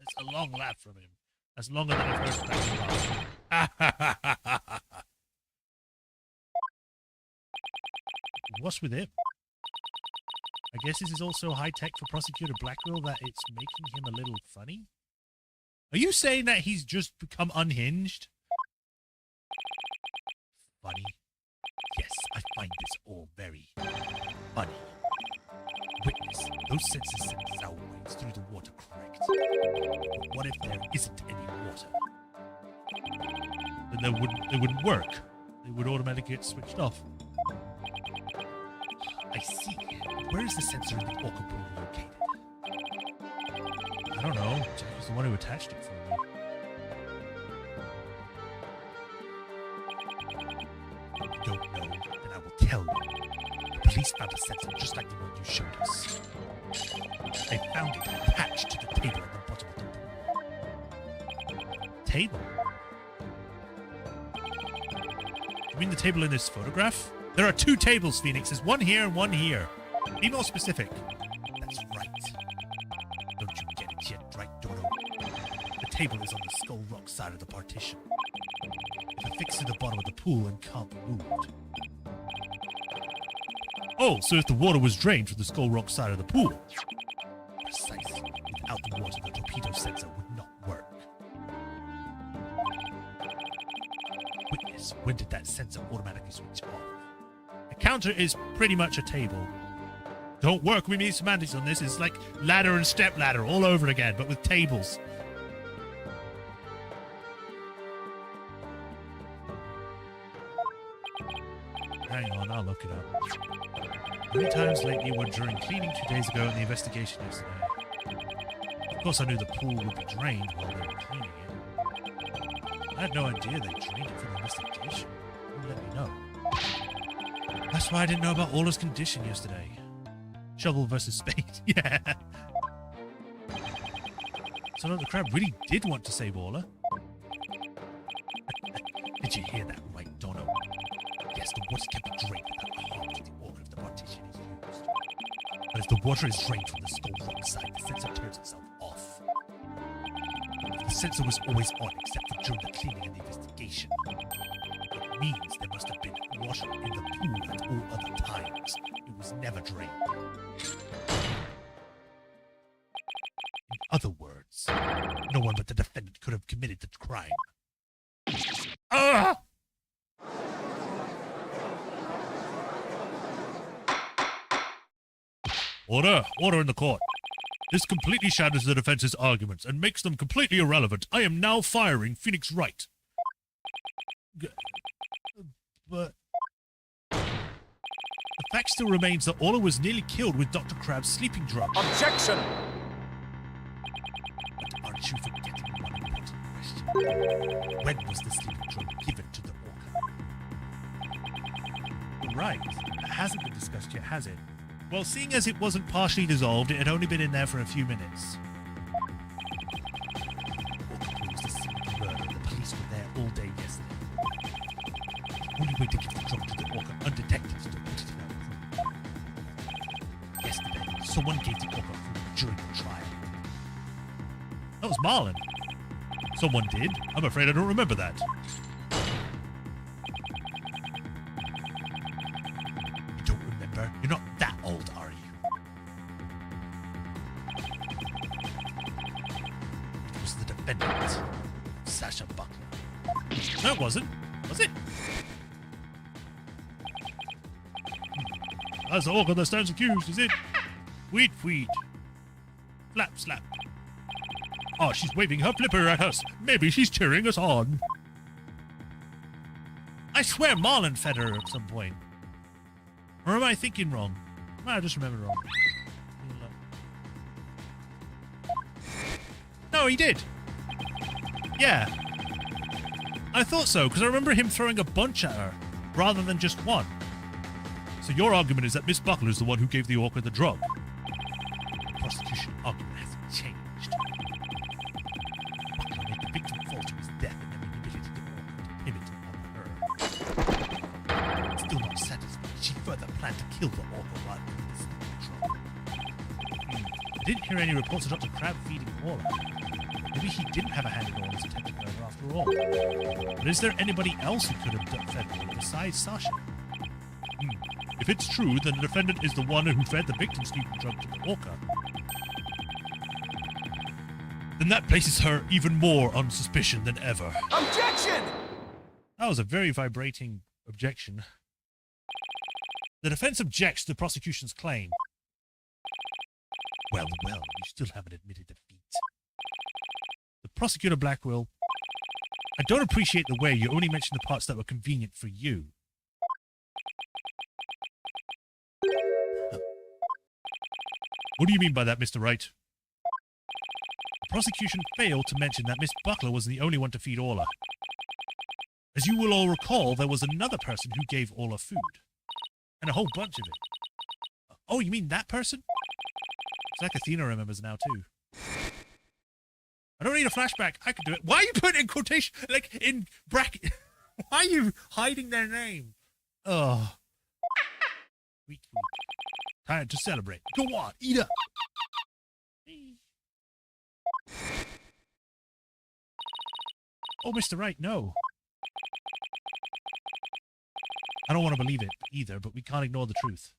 It's a long laugh from him. That's longer than I've heard back. What's with him? I guess this is also high-tech for Prosecutor Blackwell that it's making him a little funny? Are you saying that he's just become unhinged? Funny? Yes, I find this all very funny. Witness, those sensors send sound waves through the water, correct? But what if there isn't any water? Then they wouldn't work. They would automatically get switched off. I see. Where is the sensor in the orca pool located? I don't know. Jack was the one who attached it for me. You don't know, then I will tell you. The police found a sensor just like the one you showed us. They found it attached to the table at the bottom of the pool. Table? You mean the table in this photograph? There are two tables, Phoenix. There's one here and one here. Be more specific. That's right. Don't you get it yet, right, Dodo? The table is on the Skull Rock side of the partition. It's affixed to the bottom of the pool and can't be moved. Oh, so if the water was drained from the Skull Rock side of the pool. Precisely. Without the water, the torpedo sensor would not work. Witness, when did that sensor automatically switch off? A counter is pretty much a table. Don't work with me semantics on this. It's like ladder and step ladder all over again, but with tables. Hang on, I'll look it up. Many times lately were during cleaning 2 days ago and the investigation yesterday. Of course, I knew the pool would be drained while they were cleaning it. I had no idea they drained it for the investigation. Who let me know? That's why I didn't know about Orla's condition yesterday. Shovel versus spade. Yeah. So Dr. Crab really did want to save Orla. Did you hear that right, Dono? Yes, the water can be drained without harm to the order if the partition is used. But if the water is drained from the Skull Rock side, the sensor turns itself off. If the sensor was always on except for during the cleaning and the investigation. It means there must have been water in the pool at all other times. It was never drained. In other words, no one but the defendant could have committed the crime. Ah! Order! Order in the court. This completely shatters the defense's arguments and makes them completely irrelevant. I am now firing Phoenix Wright. But the fact still remains that Orla was nearly killed with Dr. Crab's sleeping drug. Objection! But aren't you forgetting one important question? When was the sleeping drug given to the orca? Right. That hasn't been discussed yet, has it? Well, seeing as it wasn't partially dissolved, it had only been in there for a few minutes. Orca proves the simple murder. The police were there all day yesterday. The only way to give the drug to the orca undetected is to put it in our room. Yesterday, someone gave the orca food during the trial. That was Marlon. Someone did. I'm afraid I don't remember that. You don't remember? You're not that old, are you? It was the defendant, Sasha Buckler. No, it wasn't. Was it? That's the orca that stands accused, is it? Tweet, tweet. Flap, slap. Oh, she's waving her flipper at us. Maybe she's cheering us on. I swear Marlon fed her at some point. Or am I thinking wrong? I just remember wrong. No, he did. Yeah. I thought so, because I remember him throwing a bunch at her, rather than just one. So your argument is that Miss Buckler is the one who gave the orca the drug. The prosecution argument hasn't changed. Buckler made the victim fall to his death and then manipulated the orca to pivot on her. Still not satisfied, she further planned to kill the orca while in the sleeping drug. I didn't hear any reports of Dr. Crab feeding Orla. Maybe he didn't have a hand in Orla's attempted murder after all. But is there anybody else who could have fed Orla besides Sasha? If it's true, then the defendant is the one who fed the victim's sleeping drug to the orca. Then that places her even more on suspicion than ever. Objection! That was a very vibrating objection. The defense objects to the prosecution's claim. Well, you still haven't admitted defeat. The prosecutor Blackwell, I don't appreciate the way you only mention the parts that were convenient for you. What do you mean by that, Mr. Wright? The prosecution failed to mention that Miss Buckler wasn't the only one to feed Orla. As you will all recall, there was another person who gave Orla food. And a whole bunch of it. Oh, you mean that person? It's like Athena remembers now, too. I don't need a flashback. I can do it. Why are you putting in quotation, like, in bracket? Why are you hiding their name? Oh. Tweet, tweet. Time to celebrate. Go on, eat up. Oh, Mr. Wright, no. I don't want to believe it either, but we can't ignore the truth.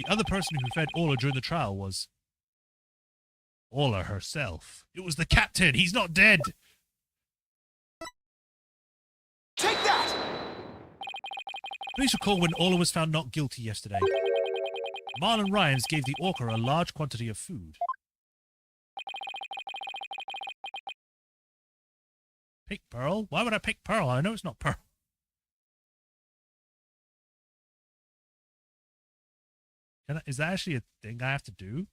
The other person who fed Orla during the trial was Orla herself. It was the captain. He's not dead. Take that! Please recall when Orla was found not guilty yesterday. Marlon Ryans gave the orca a large quantity of food. Pick Pearl? Why would I pick Pearl? I know it's not Pearl. Is that actually a thing I have to do?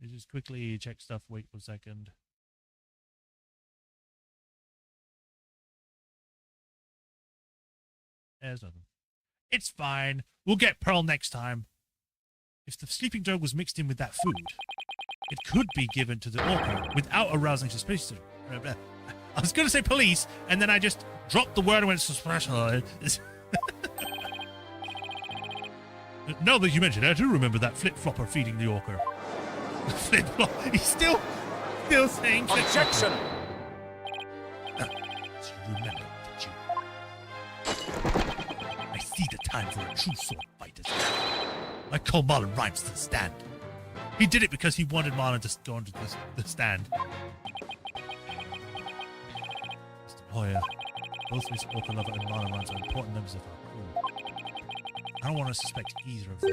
You just quickly check stuff. Wait 1 second. There's nothing. It's fine. We'll get Pearl next time. If the sleeping drug was mixed in with that food, it could be given to the orca without arousing suspicion. I was going to say police, and then I just dropped the word and went special. Now that you mention it, I do remember that flip-flopper feeding the orca. Flip-flop. He's still saying flip-flopper. Objection! So you remember, did you? I see the time for a true sword fight is now. I call Marlon Rhymes to the stand. He did it because he wanted Marlon to go onto the stand. Mr. Lawyer, both Miss Orca Lover and Marlon Rhymes are important members of our crew. I don't want to suspect either of them,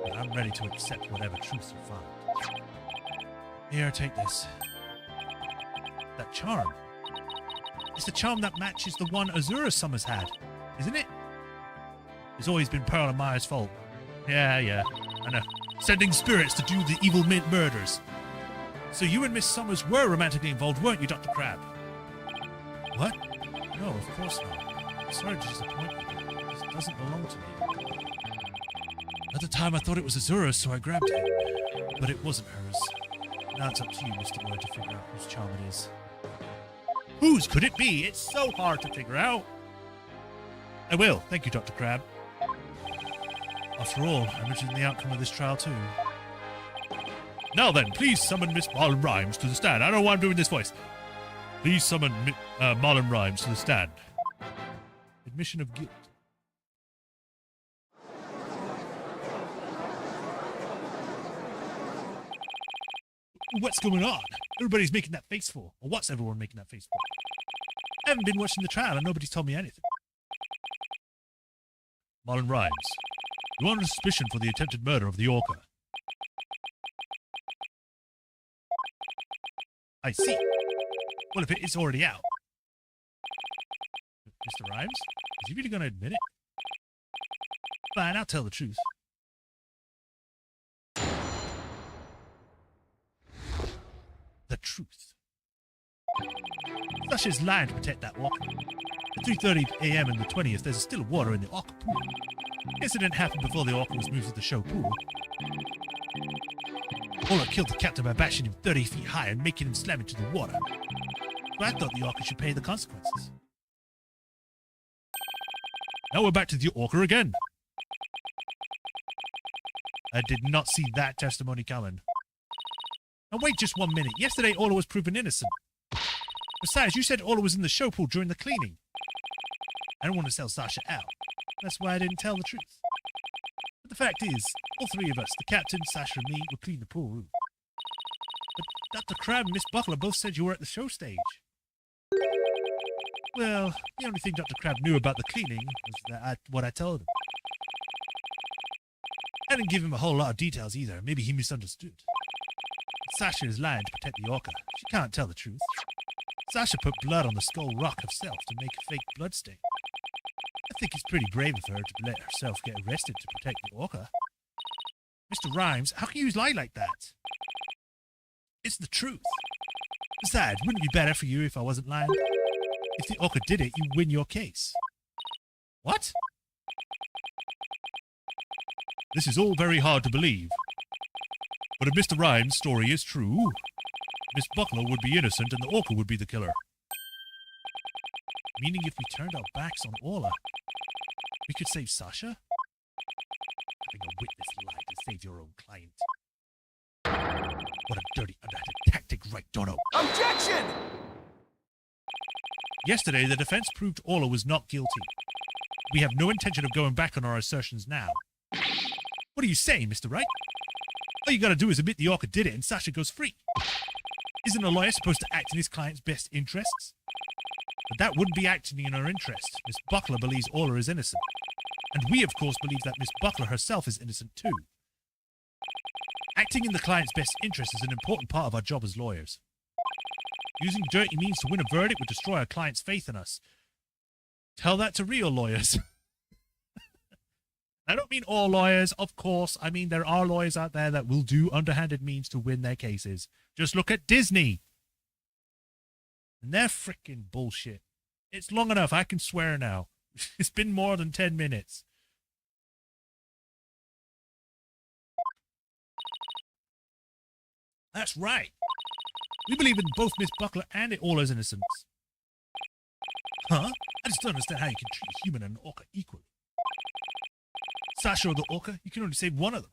but I'm ready to accept whatever truth you find. Here, take this. That charm. It's the charm that matches the one Azura Summers had, isn't it? It's always been Pearl and Maya's fault. Yeah, I know. Sending spirits to do the evil murders. So you and Miss Summers were romantically involved, weren't you, Dr. Crab? What? No, of course not. Sorry to disappoint you. This doesn't belong to me. At the time, I thought it was Azura's, so I grabbed it. But it wasn't hers. Now it's up to you, Mr. Word, to figure out whose charm it is. Whose could it be? It's so hard to figure out. I will. Thank you, Dr. Crab. After all, I'm interested in the outcome of this trial, too. Now then, please summon Miss Marlon Rhymes to the stand. I don't know why I'm doing this voice. Please summon Marlon Rhymes to the stand. Admission of guilt. What's going on? Everybody's making that face for. Or what's everyone making that face for? I haven't been watching the trial and nobody's told me anything. Marlon Rhymes, you are under suspicion for the attempted murder of the orca. I see. Well, if it's already out. Mr. Rhymes, is he really going to admit it? Fine, I'll tell the truth. The truth. Sasha's lying to protect that orca. At 3:30 a.m. on the 20th, there's still water in the orca pool. The incident happened before the orca was moved to the show pool. Ola killed the captain by bashing him 30 feet high and making him slam into the water. So I thought the orca should pay the consequences. Now we're back to the orca again. I did not see that testimony coming. Now wait just 1 minute. Yesterday, Ola was proven innocent. Besides, you said Ola was in the show pool during the cleaning. I don't want to sell Sasha out. That's why I didn't tell the truth. But the fact is, all three of us, the captain, Sasha, and me, would clean the pool room. But Dr. Crab and Miss Buckler both said you were at the show stage. Well, the only thing Dr. Crab knew about the cleaning was what I told him. I didn't give him a whole lot of details either. Maybe he misunderstood. Sasha is lying to protect the orca. She can't tell the truth. Sasha put blood on the skull rock herself to make a fake blood stain. I think it's pretty brave of her to let herself get arrested to protect the orca. Mr. Rhymes, how can you lie like that? It's the truth. Besides, wouldn't it be better for you if I wasn't lying? If the orca did it, you win your case. What? This is all very hard to believe. But if Mr. Rhymes' story is true, Miss Buckler would be innocent and the orca would be the killer. Meaning if we turned our backs on Orla, we could save Sasha? Having a witness lie to save your own client. What a dirty, underhanded tactic, right, Dono? Objection! Yesterday, the defense proved Orla was not guilty. We have no intention of going back on our assertions now. What are you saying, Mr. Wright? All you gotta do is admit the orca did it and Sasha goes free. Isn't a lawyer supposed to act in his client's best interests? But that wouldn't be acting in our interest. Miss Buckler believes Orla is innocent. And we, of course, believe that Miss Buckler herself is innocent too. Acting in the client's best interest is an important part of our job as lawyers. Using dirty means to win a verdict would destroy our client's faith in us. Tell that to real lawyers. I don't mean all lawyers, of course. I mean there are lawyers out there that will do underhanded means to win their cases. Just look at Disney. And they're freaking bullshit. It's long enough. I can swear now. It's been more than 10 minutes. That's right. We believe in both Miss Buckler and Orla's innocence. Huh? I just don't understand how you can treat a human and an orca equally. Sasha or the orca, you can only save one of them.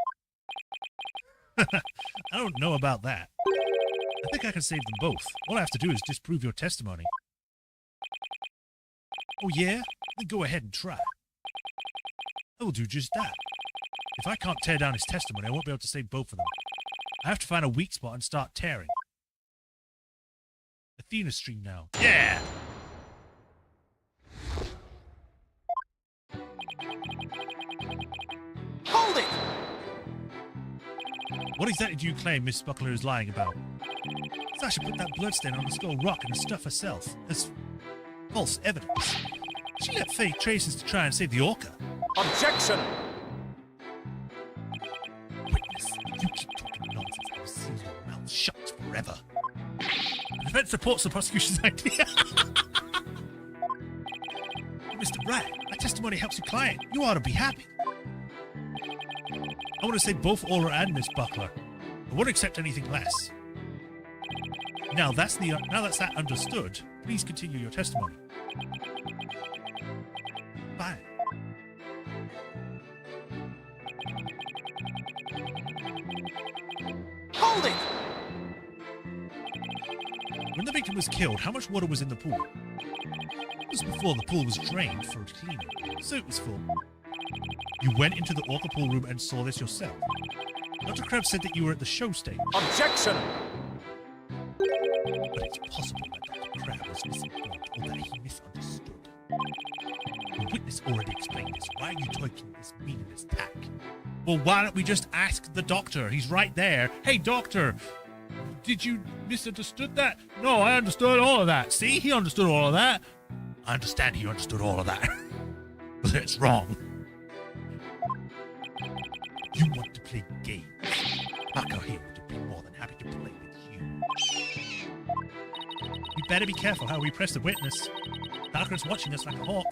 I don't know about that. I think I can save them both. All I have to do is disprove your testimony. Oh yeah? Then go ahead and try. I will do just that. If I can't tear down his testimony, I won't be able to save both of them. I have to find a weak spot and start tearing. Athena stream now. Yeah! Hold it! What exactly do you claim Miss Buckler is lying about? Sasha put that bloodstain on the skull rock and the stuff herself as false evidence. She left fake traces to try and save the orca. Objection! Witness, you keep talking nonsense, I'll seal your mouth shut forever. The defense supports the prosecution's idea. Mr. Wright, my testimony helps your client. You ought to be happy. I want to say both Orla and Miss Buckler. I won't accept anything less. Now that's that understood, please continue your testimony. Fine. Hold it! When the victim was killed, how much water was in the pool? It was before the pool was drained for cleaning, so it was full. You went into the orca pool room and saw this yourself. Dr. Krebs said that you were at the show stage. Objection! But it's possible that Dr. Krebs was misinformed or that he misunderstood. The witness already explained this. Why are you taking this meaningless tack? Well, why don't we just ask the doctor? He's right there. Hey, doctor, did you misunderstood that? No, I understood all of that. See, he understood all of that. I understand he understood all of that. But it's wrong. You want to play games. Paco here would be more than happy to play with you. We better be careful how we press the witness. Parker's watching us like a hawk.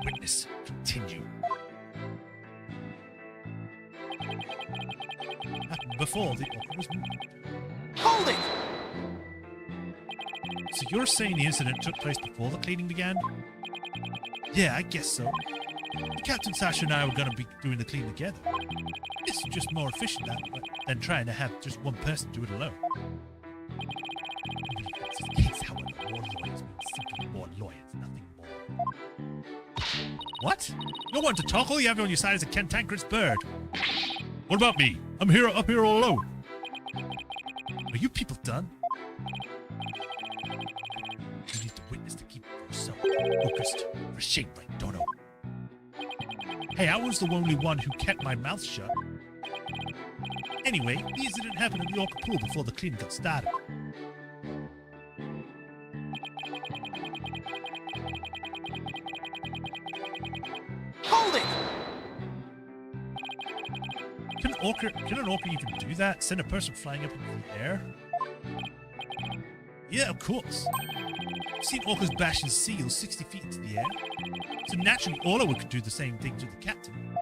Witness, continue. Happened before the orca was moved. Hold it! So you're saying the incident took place before the cleaning began? Yeah, I guess so. Captain Sasha and I were going to be doing the cleaning together. It's just more efficient than trying to have just one person do it alone. That's the case, however, more lawyers means simply more lawyers, nothing more. What? No one to talk? All you have on your side is a cantankerous bird. What about me? I'm up here all alone. Are you people done? You need the witness to keep yourself focused. For shame, like Dono. Hey, I was the only one who kept my mouth shut. Anyway, the incident happened in the orca pool before the cleaning got started. Hold it! Can an orca even do that? Send a person flying up into the air? Yeah, of course. I've seen orcas bashing seals 60 feet into the air. So naturally, Orla could do the same thing to the captain.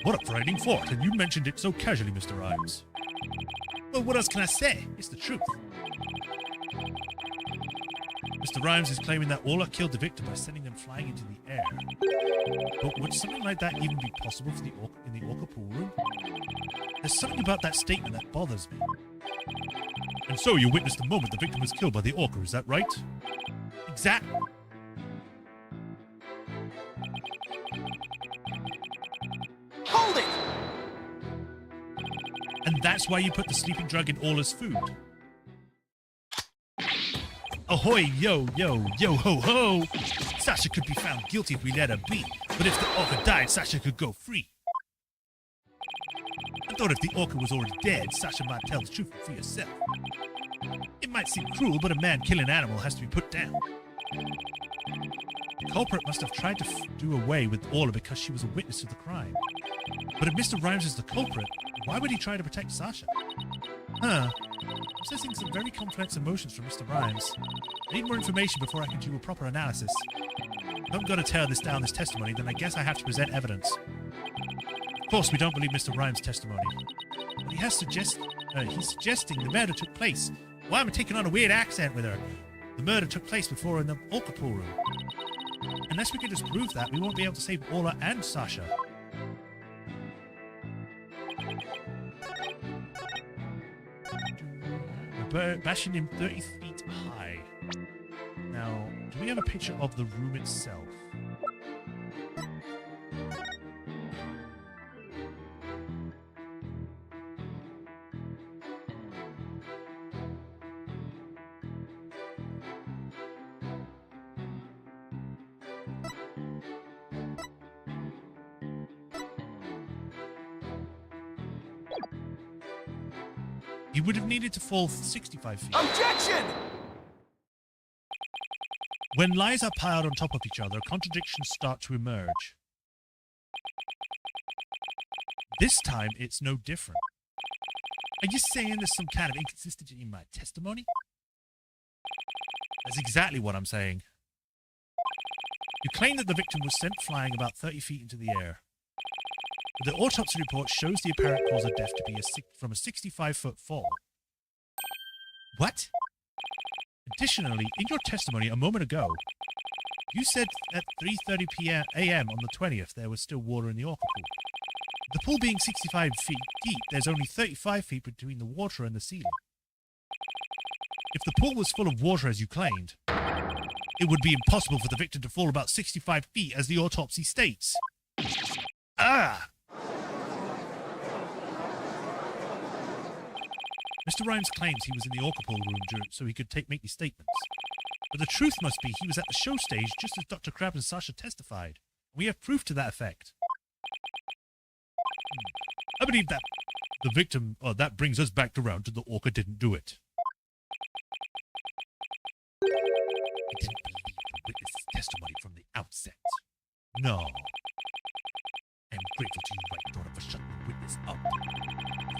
What a frightening thought, and you mentioned it so casually, Mr. Rhymes. Well, what else can I say? It's the truth. Mr. Rhymes is claiming that Orla killed the victim by sending them flying into the air. But would something like that even be possible for in the orca pool room? There's something about that statement that bothers me. And so you witnessed the moment the victim was killed by the orca, is that right? Exactly. Hold it! And that's why you put the sleeping drug in Orla's food. Ahoy, yo, yo, yo, ho, ho! Sasha could be found guilty if we let her be, but if the orca died, Sasha could go free. I thought if the orca was already dead, Sasha might tell the truth and free herself. It might seem cruel, but a man killing an animal has to be put down. The culprit must have tried to do away with Orla because she was a witness to the crime. But if Mr. Rhymes is the culprit, why would he try to protect Sasha? Huh. I'm sensing some very complex emotions from Mr. Rhymes. I need more information before I can do a proper analysis. If I'm going to tear this testimony, then I guess I have to present evidence. Of course, we don't believe Mr. Rhymes' testimony. But he has suggested he's suggesting the murder took place. Why am I taking on a weird accent with her? The murder took place before in the orca pool room. Unless we can disprove that, we won't be able to save Ola and Sasha. We're bashing him 30 feet high. Now, do we have a picture of the room itself? He would have needed to fall 65 feet. Objection! When lies are piled on top of each other, contradictions start to emerge. This time, it's no different. Are you saying there's some kind of inconsistency in my testimony? That's exactly what I'm saying. You claim that the victim was sent flying about 30 feet into the air. But the autopsy report shows the apparent cause of death to be from a 65-foot fall. What? Additionally, in your testimony a moment ago, you said at 3:30 a.m. on the 20th there was still water in the orca pool. The pool being 65 feet deep, there's only 35 feet between the water and the ceiling. If the pool was full of water as you claimed, it would be impossible for the victim to fall about 65 feet as the autopsy states. Ah! Mr. Rhymes claims he was in the orca pool room so he could make these statements. But the truth must be he was at the show stage just as Dr. Crab and Sasha testified. We have proof to that effect. I believe that the victim, that brings us back around to the orca didn't do it. I didn't believe the witness's testimony from the outset. No. I'm grateful to you, Right Daughter, for shutting the witness up.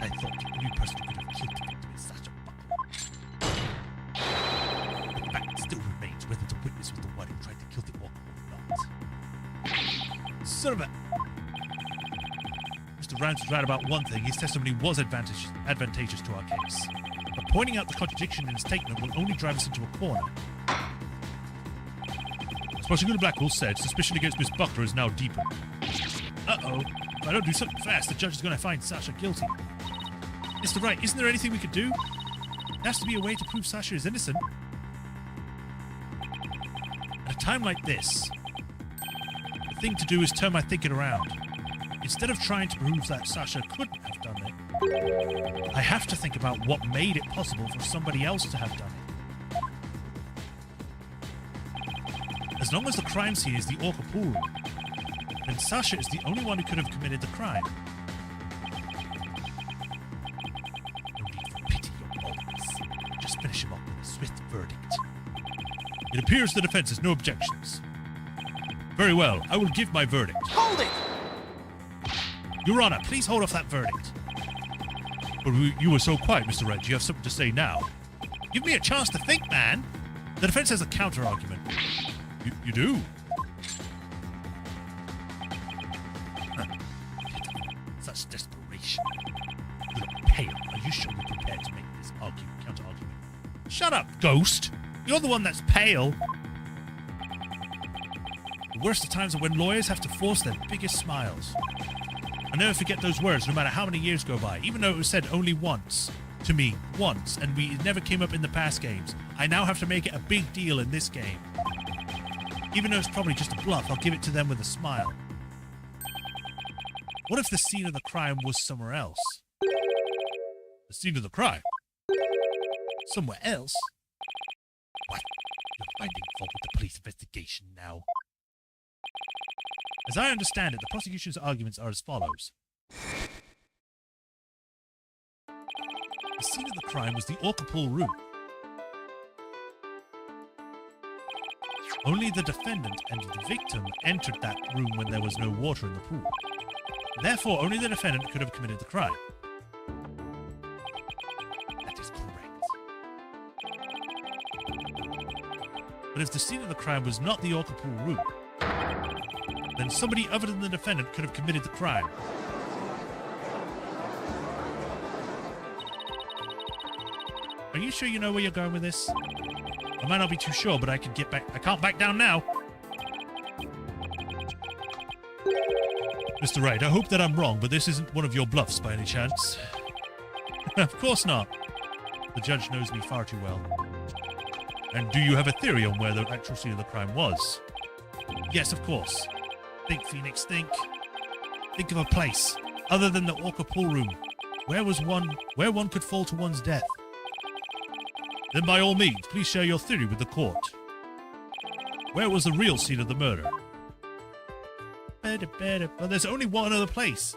I thought the only person who could have killed the victim is Sasha Buckler. The fact still remains whether the witness was the one who tried to kill the orca or not. Son of a... Mr. Rhymes was right about one thing. His testimony was advantageous to our case. But pointing out the contradiction in his statement will only drive us into a corner. As Prosecutor Blackwell said, suspicion against Miss Buckler is now deepened. Uh-oh. If I don't do something fast, the judge is going to find Sasha guilty. Mr. Wright, isn't there anything we could do? There has to be a way to prove Sasha is innocent. At a time like this, the thing to do is turn my thinking around. Instead of trying to prove that Sasha couldn't have done it, I have to think about what made it possible for somebody else to have done it. As long as the crime scene is the orca pool room, then Sasha is the only one who could have committed the crime. No need for pity or boldness. Just finish him up with a swift verdict. It appears the defense has no objections. Very well, I will give my verdict. Hold it! Your Honor, please hold off that verdict. But you were so quiet, Mr. Wright. You have something to say now. Give me a chance to think, man. The defense has a counter-argument. You do? Such desperation. You look pale. Are you sure you're prepared to make this counter-argument? Shut up, ghost. You're the one that's pale. The worst of times are when lawyers have to force their biggest smiles. I never forget those words, no matter how many years go by, even though it was said only once. To me, once, and it never came up in the past games. I now have to make it a big deal in this game. Even though it's probably just a bluff, I'll give it to them with a smile. What if the scene of the crime was somewhere else? The scene of the crime? Somewhere else? What? You're finding fault with the police investigation now. As I understand it, the prosecution's arguments are as follows. The scene of the crime was the orca pool room. Only the defendant and the victim entered that room when there was no water in the pool. Therefore, only the defendant could have committed the crime. That is correct. But if the scene of the crime was not the orca pool room, then somebody other than the defendant could have committed the crime. Are you sure you know where you're going with this? I might not be too sure, but I can get back. I can't back down now. Mr. Wright, I hope that I'm wrong, but this isn't one of your bluffs by any chance. Of course not. The judge knows me far too well. And do you have a theory on where the actual scene of the crime was? Yes, of course. Think, Phoenix, think. Think of a place, other than the Orca pool room, where one could fall to one's death. Then by all means, please share your theory with the court. Where was the real scene of the murder? Well, there's only one other place.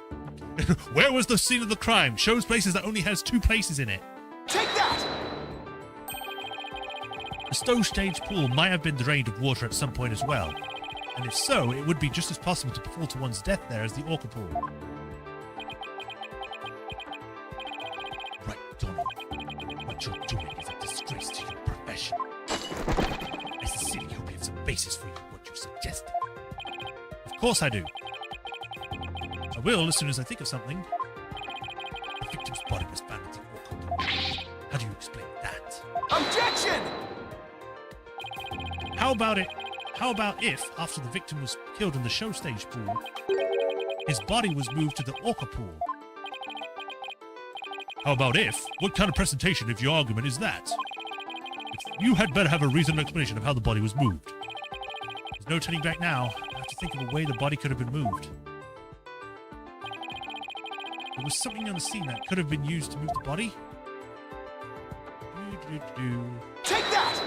Where was the scene of the crime? Shows places that only has 2 places in it. Take that! The Stowe stage pool might have been drained of water at some point as well. And if so, it would be just as possible to fall to one's death there as the Orca pool. Right, Donald. What you're doing is a disgrace to your profession. I sincerely hope you have some basis for what you're suggesting. Of course I do. I will as soon as I think of something. The victim's body was found at the Orca pool. How do you explain that? Objection! How about if, after the victim was killed in the show stage pool, his body was moved to the Orca pool? How about if? What kind of presentation if your argument is that? You had better have a reasonable explanation of how the body was moved. There's no turning back now. I have to think of a way the body could have been moved. There was something on the scene that could have been used to move the body. Take that!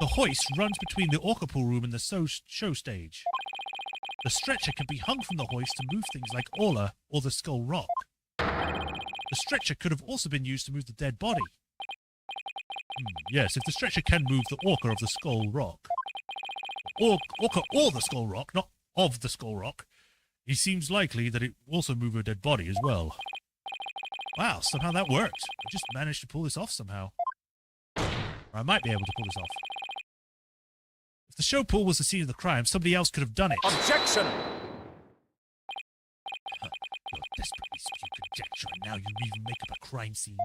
The hoist runs between the Orca pool room and the show stage. The stretcher can be hung from the hoist to move things like Orla or the Skull Rock. The stretcher could have also been used to move the dead body. Yes, if the stretcher can move the Orca of the Skull Rock. Orca or the Skull Rock, not of the Skull Rock. It seems likely that it will also move a dead body as well. Wow, somehow that worked. I just managed to pull this off somehow. Or I might be able to pull this off. If the show pool was the scene of the crime, somebody else could have done it. Objection! You're desperately skewed conjecture, and now you even make up a crime scene.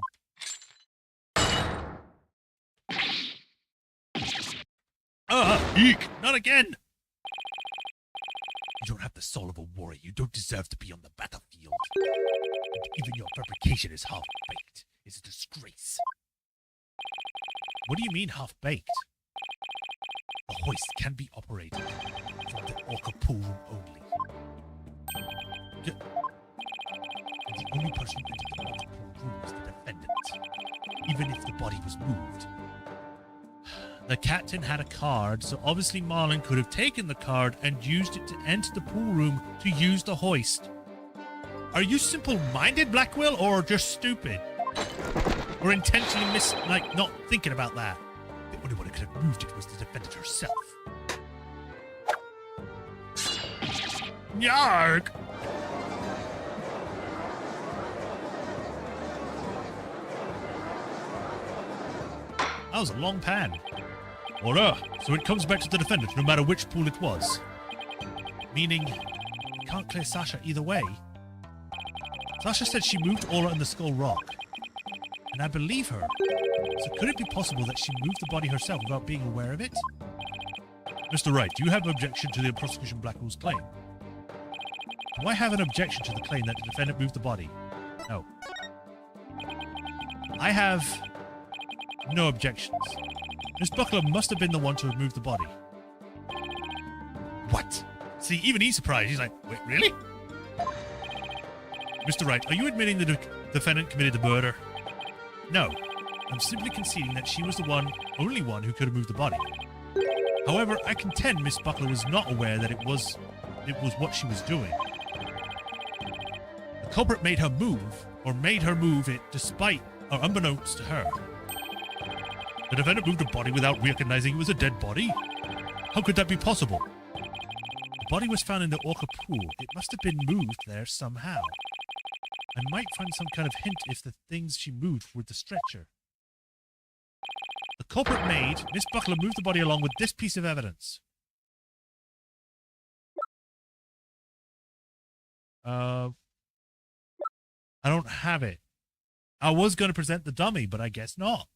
Eek! Not again! You don't have the soul of a warrior. You don't deserve to be on the battlefield. And even your fabrication is half-baked. It's a disgrace. What do you mean half-baked? The hoist can be operated from the Orca pool room only. And the only person who entered the Orca pool room was the defendant, even if the body was moved. The captain had a card, so obviously Marlon could have taken the card and used it to enter the pool room to use the hoist. Are you simple-minded, Blackwell, or just stupid? Or intentionally not thinking about that? The only one who could have moved it was the defendant herself. Yarg! That was a long pan. Ora, so it comes back to the defendant no matter which pool it was. Meaning, you can't clear Sasha either way. Sasha said she moved Aura in the Skull Rock. And I believe her. So could it be possible that she moved the body herself without being aware of it? Mr. Wright, do you have an objection to the prosecution Blackwell's claim? Do I have an objection to the claim that the defendant moved the body? No. I have no objections. Miss Buckler must have been the one to have moved the body. What? See, even he's surprised. He's like, wait, really? Mr. Wright, are you admitting the defendant committed the murder? No. I'm simply conceding that she was the only one who could have moved the body. However, I contend Miss Buckler was not aware that it was what she was doing. The culprit made her move it despite or unbeknownst to her. The defendant moved a body without recognizing it was a dead body? How could that be possible? The body was found in the Orca pool. It must have been moved there somehow. I might find some kind of hint if the things she moved were the stretcher. The culprit made Miss Buckler move the body along with this piece of evidence. I don't have it. I was going to present the dummy, but I guess not.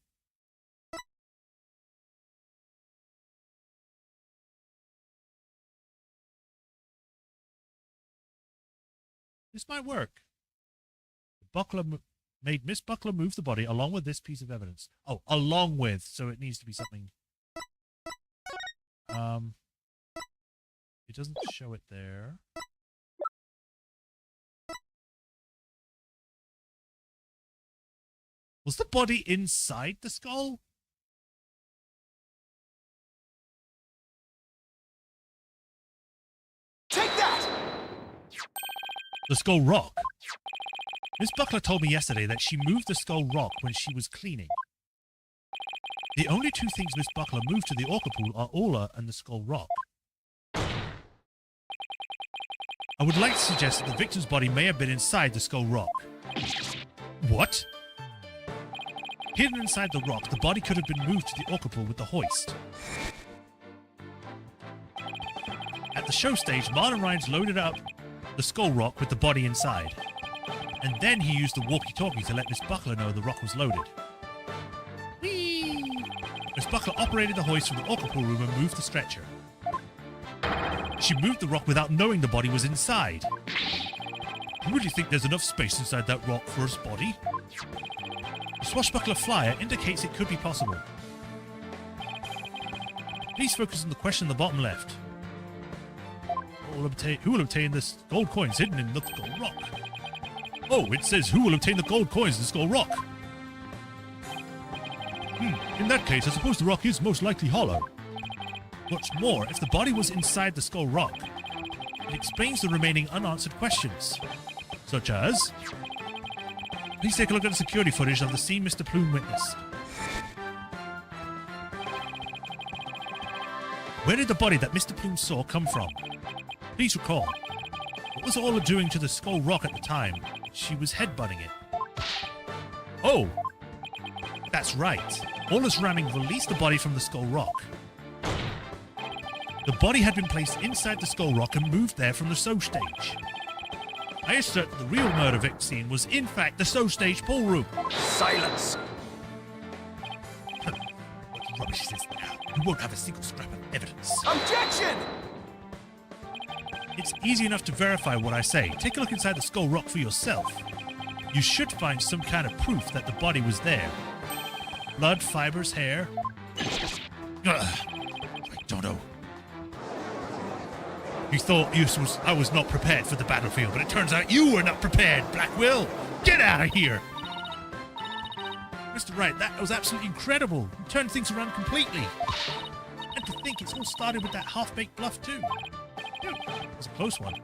This might work. Buckler made Miss Buckler move the body along with this piece of evidence. Oh, along with, so it needs to be something. It doesn't show it there. Was the body inside the skull? Take that! The skull rock. Miss Buckler told me yesterday that she moved the skull rock when she was cleaning. The only two things Miss Buckler moved to the orca pool are Ola and the skull rock. I would like to suggest that the victim's body may have been inside the skull rock. What? Hidden inside the rock, the body could have been moved to the orca pool with the hoist. At the show stage, Marlon Rhymes loaded up the skull rock with the body inside. And then he used the walkie-talkie to let Miss Buckler know the rock was loaded. Whee! Miss Buckler operated the hoist from the orca pool room and moved the stretcher. She moved the rock without knowing the body was inside. You really think there's enough space inside that rock for his body? The swashbuckler flyer indicates it could be possible. Please focus on the question on the bottom left. Who will obtain the gold coins hidden in the skull rock? Oh, it says who will obtain the gold coins in the skull rock. In that case, I suppose the rock is most likely hollow. What's more, if the body was inside the skull rock, it explains the remaining unanswered questions. Such as... Please take a look at the security footage of the scene Mr. Plume witnessed. Where did the body that Mr. Plume saw come from? Please recall. What was Ola doing to the skull rock at the time? She was headbutting it. Oh! That's right. Ola's ramming released the body from the skull rock. The body had been placed inside the skull rock and moved there from the show stage. I assert that the real murder victim scene was in fact the show stage pool room. Silence! What rubbish is this now? You won't have a single scrap of evidence. Objection! It's easy enough to verify what I say. Take a look inside the skull rock for yourself. You should find some kind of proof that the body was there. Blood, fibers, hair. I don't know. You thought I was not prepared for the battlefield, but it turns out you were not prepared, Black Will. Get out of here! Mr. Wright, that was absolutely incredible. You turned things around completely. And to think it's all started with that half-baked bluff too. It was a close one.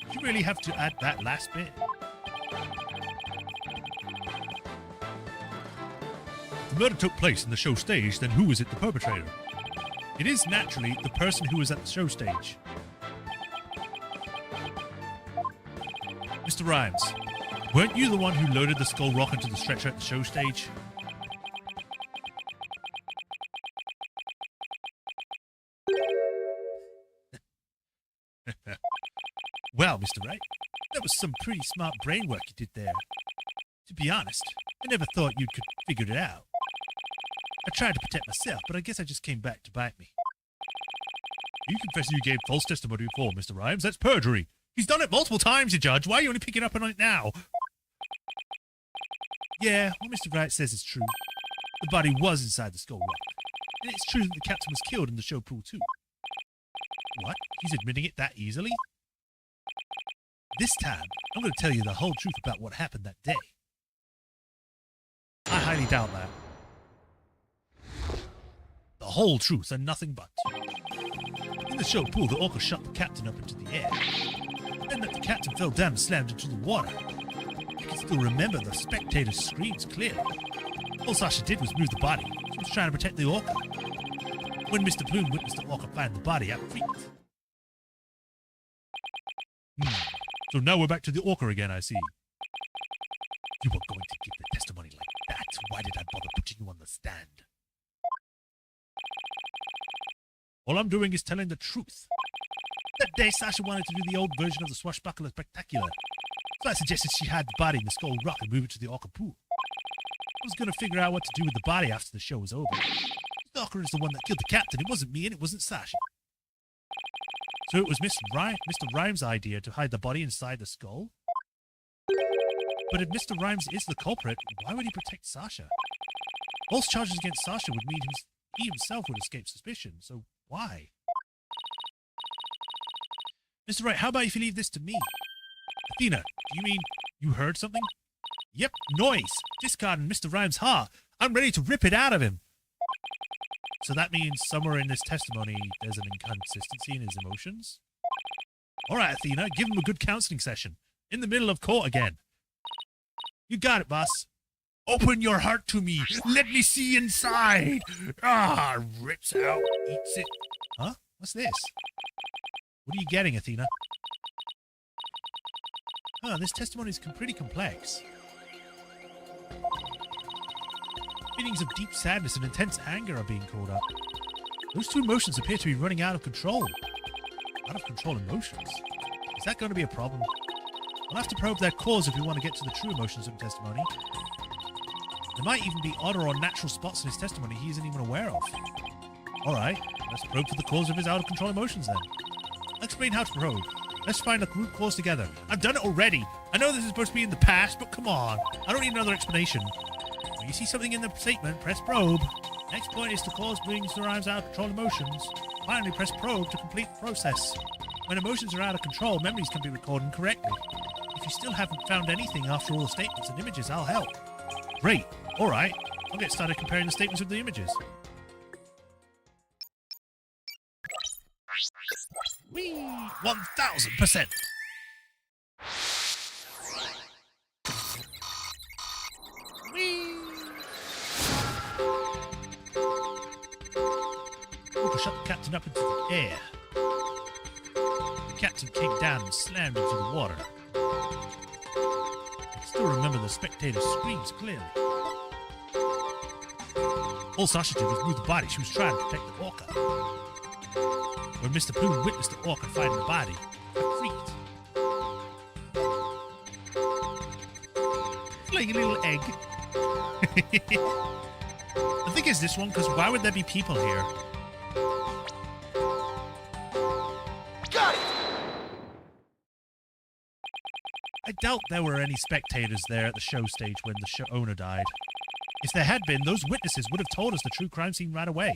Did you really have to add that last bit? If the murder took place in the show stage, then who was it the perpetrator? It is naturally the person who was at the show stage. Mr. Rhymes, weren't you the one who loaded the skull rock into the stretcher at the show stage? Well, Mr. Wright, that was some pretty smart brain work you did there. To be honest, I never thought you could figure it out. I tried to protect myself, but I guess I just came back to bite me. You confess you gave false testimony before, Mr. Rhymes. That's perjury. He's done it multiple times, you judge. Why are you only picking up on it now? Yeah, what Mr. Wright says is true. The body was inside the skull rock. And it's true that the captain was killed in the show pool too. What? He's admitting it that easily? This time, I'm going to tell you the whole truth about what happened that day. I highly doubt that. The whole truth and nothing but. In the show pool, the orca shot the captain up into the air. Then the captain fell down and slammed into the water. I can still remember the spectators' screams clearly. All Sasha did was move the body. She was trying to protect the orca. When Mr. Plume witnessed the orca find the body out feet. So now we're back to the orca again, I see. You were going to give the testimony like that. Why did I bother putting you on the stand? All I'm doing is telling the truth. That day, Sasha wanted to do the old version of the swashbuckler spectacular. So I suggested she hide the body in the skull rock and move it to the orca pool. I was going to figure out what to do with the body after the show was over. Stalker is the one that killed the captain. It wasn't me, and it wasn't Sasha. So it was Mr. Rhymes' idea to hide the body inside the skull? But if Mr. Rhymes is the culprit, why would he protect Sasha? False charges against Sasha would mean he himself would escape suspicion, so why? Mr. Wright, how about if you leave this to me? Athena, do you mean you heard something? Yep, noise! Discarding Mr. Rhymes' heart. I'm ready to rip it out of him. So that means somewhere in this testimony there's an inconsistency in his emotions? Alright, Athena, give him a good counseling session. In the middle of court again. You got it, boss. Open your heart to me. Let me see inside. Ah, rips out, eats it. Huh? What's this? What are you getting, Athena? This testimony is pretty complex. Feelings of deep sadness and intense anger are being called up. Those two emotions appear to be running out of control. Out of control emotions? Is that going to be a problem? We'll have to probe their cause if we want to get to the true emotions of the testimony. There might even be odd or unnatural spots in his testimony he isn't even aware of. Alright, let's probe for the cause of his out-of-control emotions then. I'll explain how to probe. Let's find the root cause together. I've done it already. I know this is supposed to be in the past, but come on. I don't need another explanation. When you see something in the statement, press probe. Next point is the cause brings the rhymes out of control emotions. Finally, press probe to complete the process. When emotions are out of control, memories can be recalled incorrectly. If you still haven't found anything after all the statements and images, I'll help. Great. Alright. I'll get started comparing the statements with the images. Whee! 1000%! Whee! Walker shot the captain up into the air. The captain came down and slammed into the water. I still remember the spectator's screams clearly. All Sasha did was move the body. She was trying to protect the orca. When Mr. Plume witnessed the orca fighting the body, I freaked. Like a little egg. I think it's this one, because why would there be people here? Got it! I doubt there were any spectators there at the show stage when the show owner died. If there had been, those witnesses would have told us the true crime scene right away.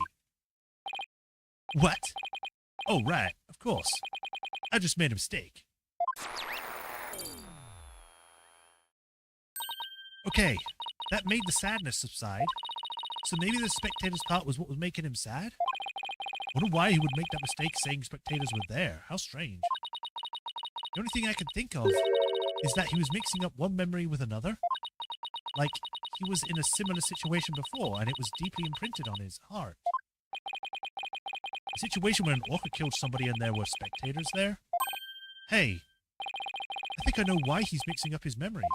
What? Oh, right, of course. I just made a mistake. Okay, that made the sadness subside. So maybe the spectator's part was what was making him sad? Wonder why he would make that mistake saying spectators were there. How strange. The only thing I can think of is that he was mixing up one memory with another. Like, he was in a similar situation before, and it was deeply imprinted on his heart. A situation where an orca killed somebody and there were spectators there? Hey, I think I know why he's mixing up his memories.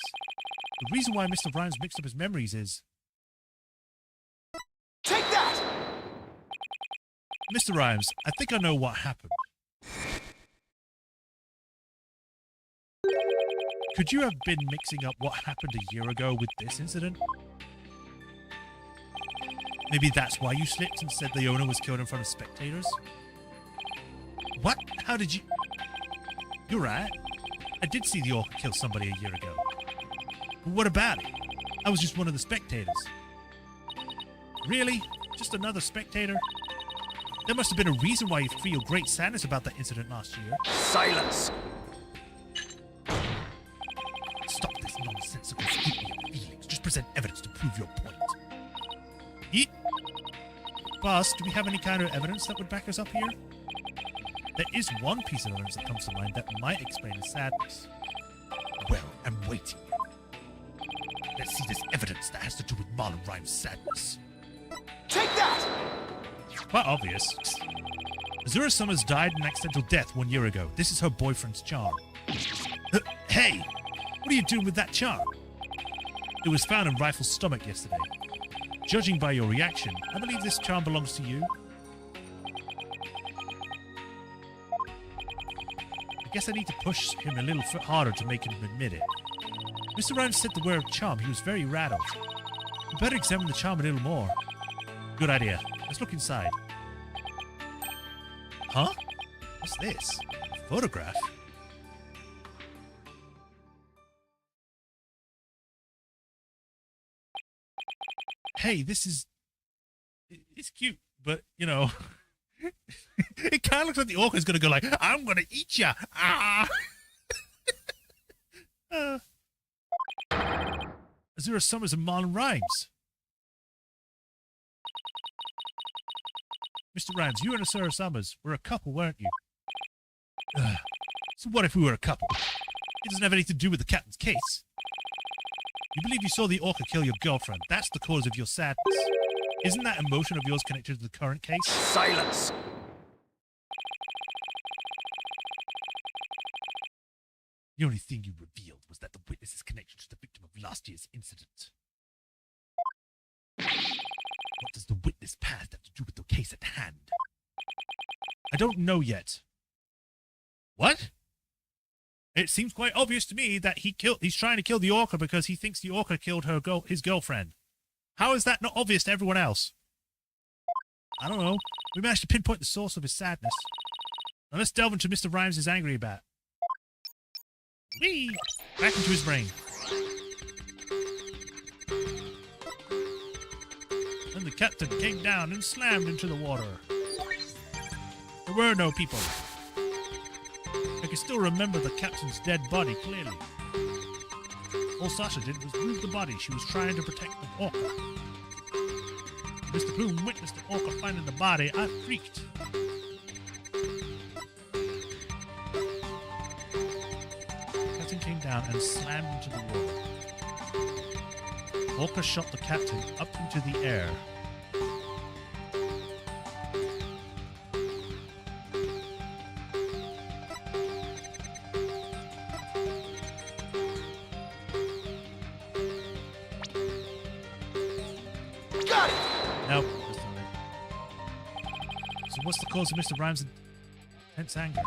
The reason why Mr. Rhymes mixed up his memories is... Take that! Mr. Rhymes, I think I know what happened. Could you have been mixing up what happened a year ago with this incident? Maybe that's why you slipped and said the owner was killed in front of spectators? What? How did you... You're right. I did see the orca kill somebody a year ago. But what about it? I was just one of the spectators. Really? Just another spectator? There must have been a reason why you feel great sadness about that incident last year. Silence! Stop this nonsensical scrutiny of feelings. Just present evidence to prove your point. Eat. Boss, do we have any kind of evidence that would back us up here? There is one piece of evidence that comes to mind that might explain his sadness. Well, I'm waiting. Let's see this evidence that has to do with Marlon Rhymes' sadness. Take that! Quite obvious. Azura Summers died an accidental death 1 year ago. This is her boyfriend's charm. Hey! What are you doing with that charm? It was found in Rifle's stomach yesterday. Judging by your reaction, I believe this charm belongs to you. I guess I need to push him a little harder to make him admit it. Mr. Rhymes said the word charm. He was very rattled. We better examine the charm a little more. Good idea. Let's look inside. Huh? What's this? A photograph? Hey, this is... It's cute, but, you know... it kind of looks like the orca's going to go like, I'm going to eat ya! Ah! Azura Summers and Marlon Rhymes. Mr. Rhymes, you and Azura Summers were a couple, weren't you? So what if we were a couple? It doesn't have anything to do with the captain's case. You believe you saw the orca kill your girlfriend. That's the cause of your sadness. Isn't that emotion of yours connected to the current case? Silence! The only thing you revealed was that the witness's connection to the victim of last year's incident. What does the witness past have to do with the case at hand? I don't know yet. What? It seems quite obvious to me that he's trying to kill the orca because he thinks the orca killed his girlfriend. How is that not obvious to everyone else? I don't know. We managed to pinpoint the source of his sadness. Now let's delve into Mr. Rhymes' angry about. Whee! Back into his brain. And the captain came down and slammed into the water. There were no people. I can still remember the captain's dead body clearly. All Sasha did was move the body. She was trying to protect the orca. When Mr. Bloom witnessed the orca finding the body, I freaked. The captain came down and slammed into the water. Orca shot the captain up into the air. Nope. So what's the cause of Mr. Rhymes' intense anger?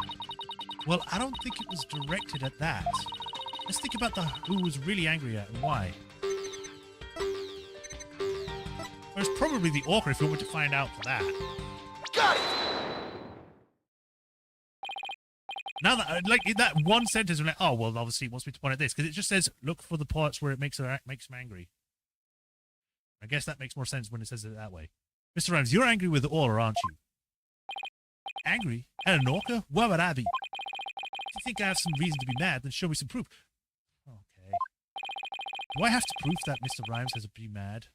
Well, I don't think it was directed at that. Let's think about who was really angry at and why. Well, it's probably the orca if you want me to find out for that. Got it! Now that, like, in that one sentence, I'm like, oh, well, obviously it wants me to point at this, because it just says, look for the parts where it makes him angry. I guess that makes more sense when it says it that way. Mr. Rhymes, you're angry with Orla, aren't you? Angry? At an orca? Why would I be? If you think I have some reason to be mad, then show me some proof. Okay. Do I have to prove that Mr. Rhymes has to be mad?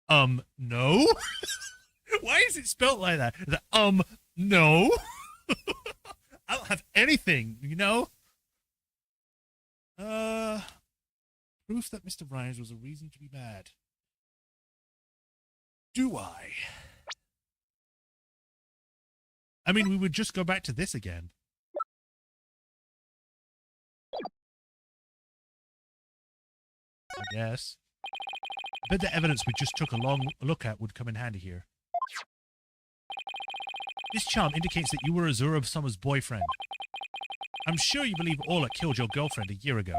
No? Why is it spelt like that? No? I don't have anything, you know? Proof that Mr. Rhymes was a reason to be mad. Do I? I mean, we would just go back to this again. I guess. I bet the evidence we just took a long look at would come in handy here. This charm indicates that you were Azura Summer's boyfriend. I'm sure you believe Orla killed your girlfriend a year ago.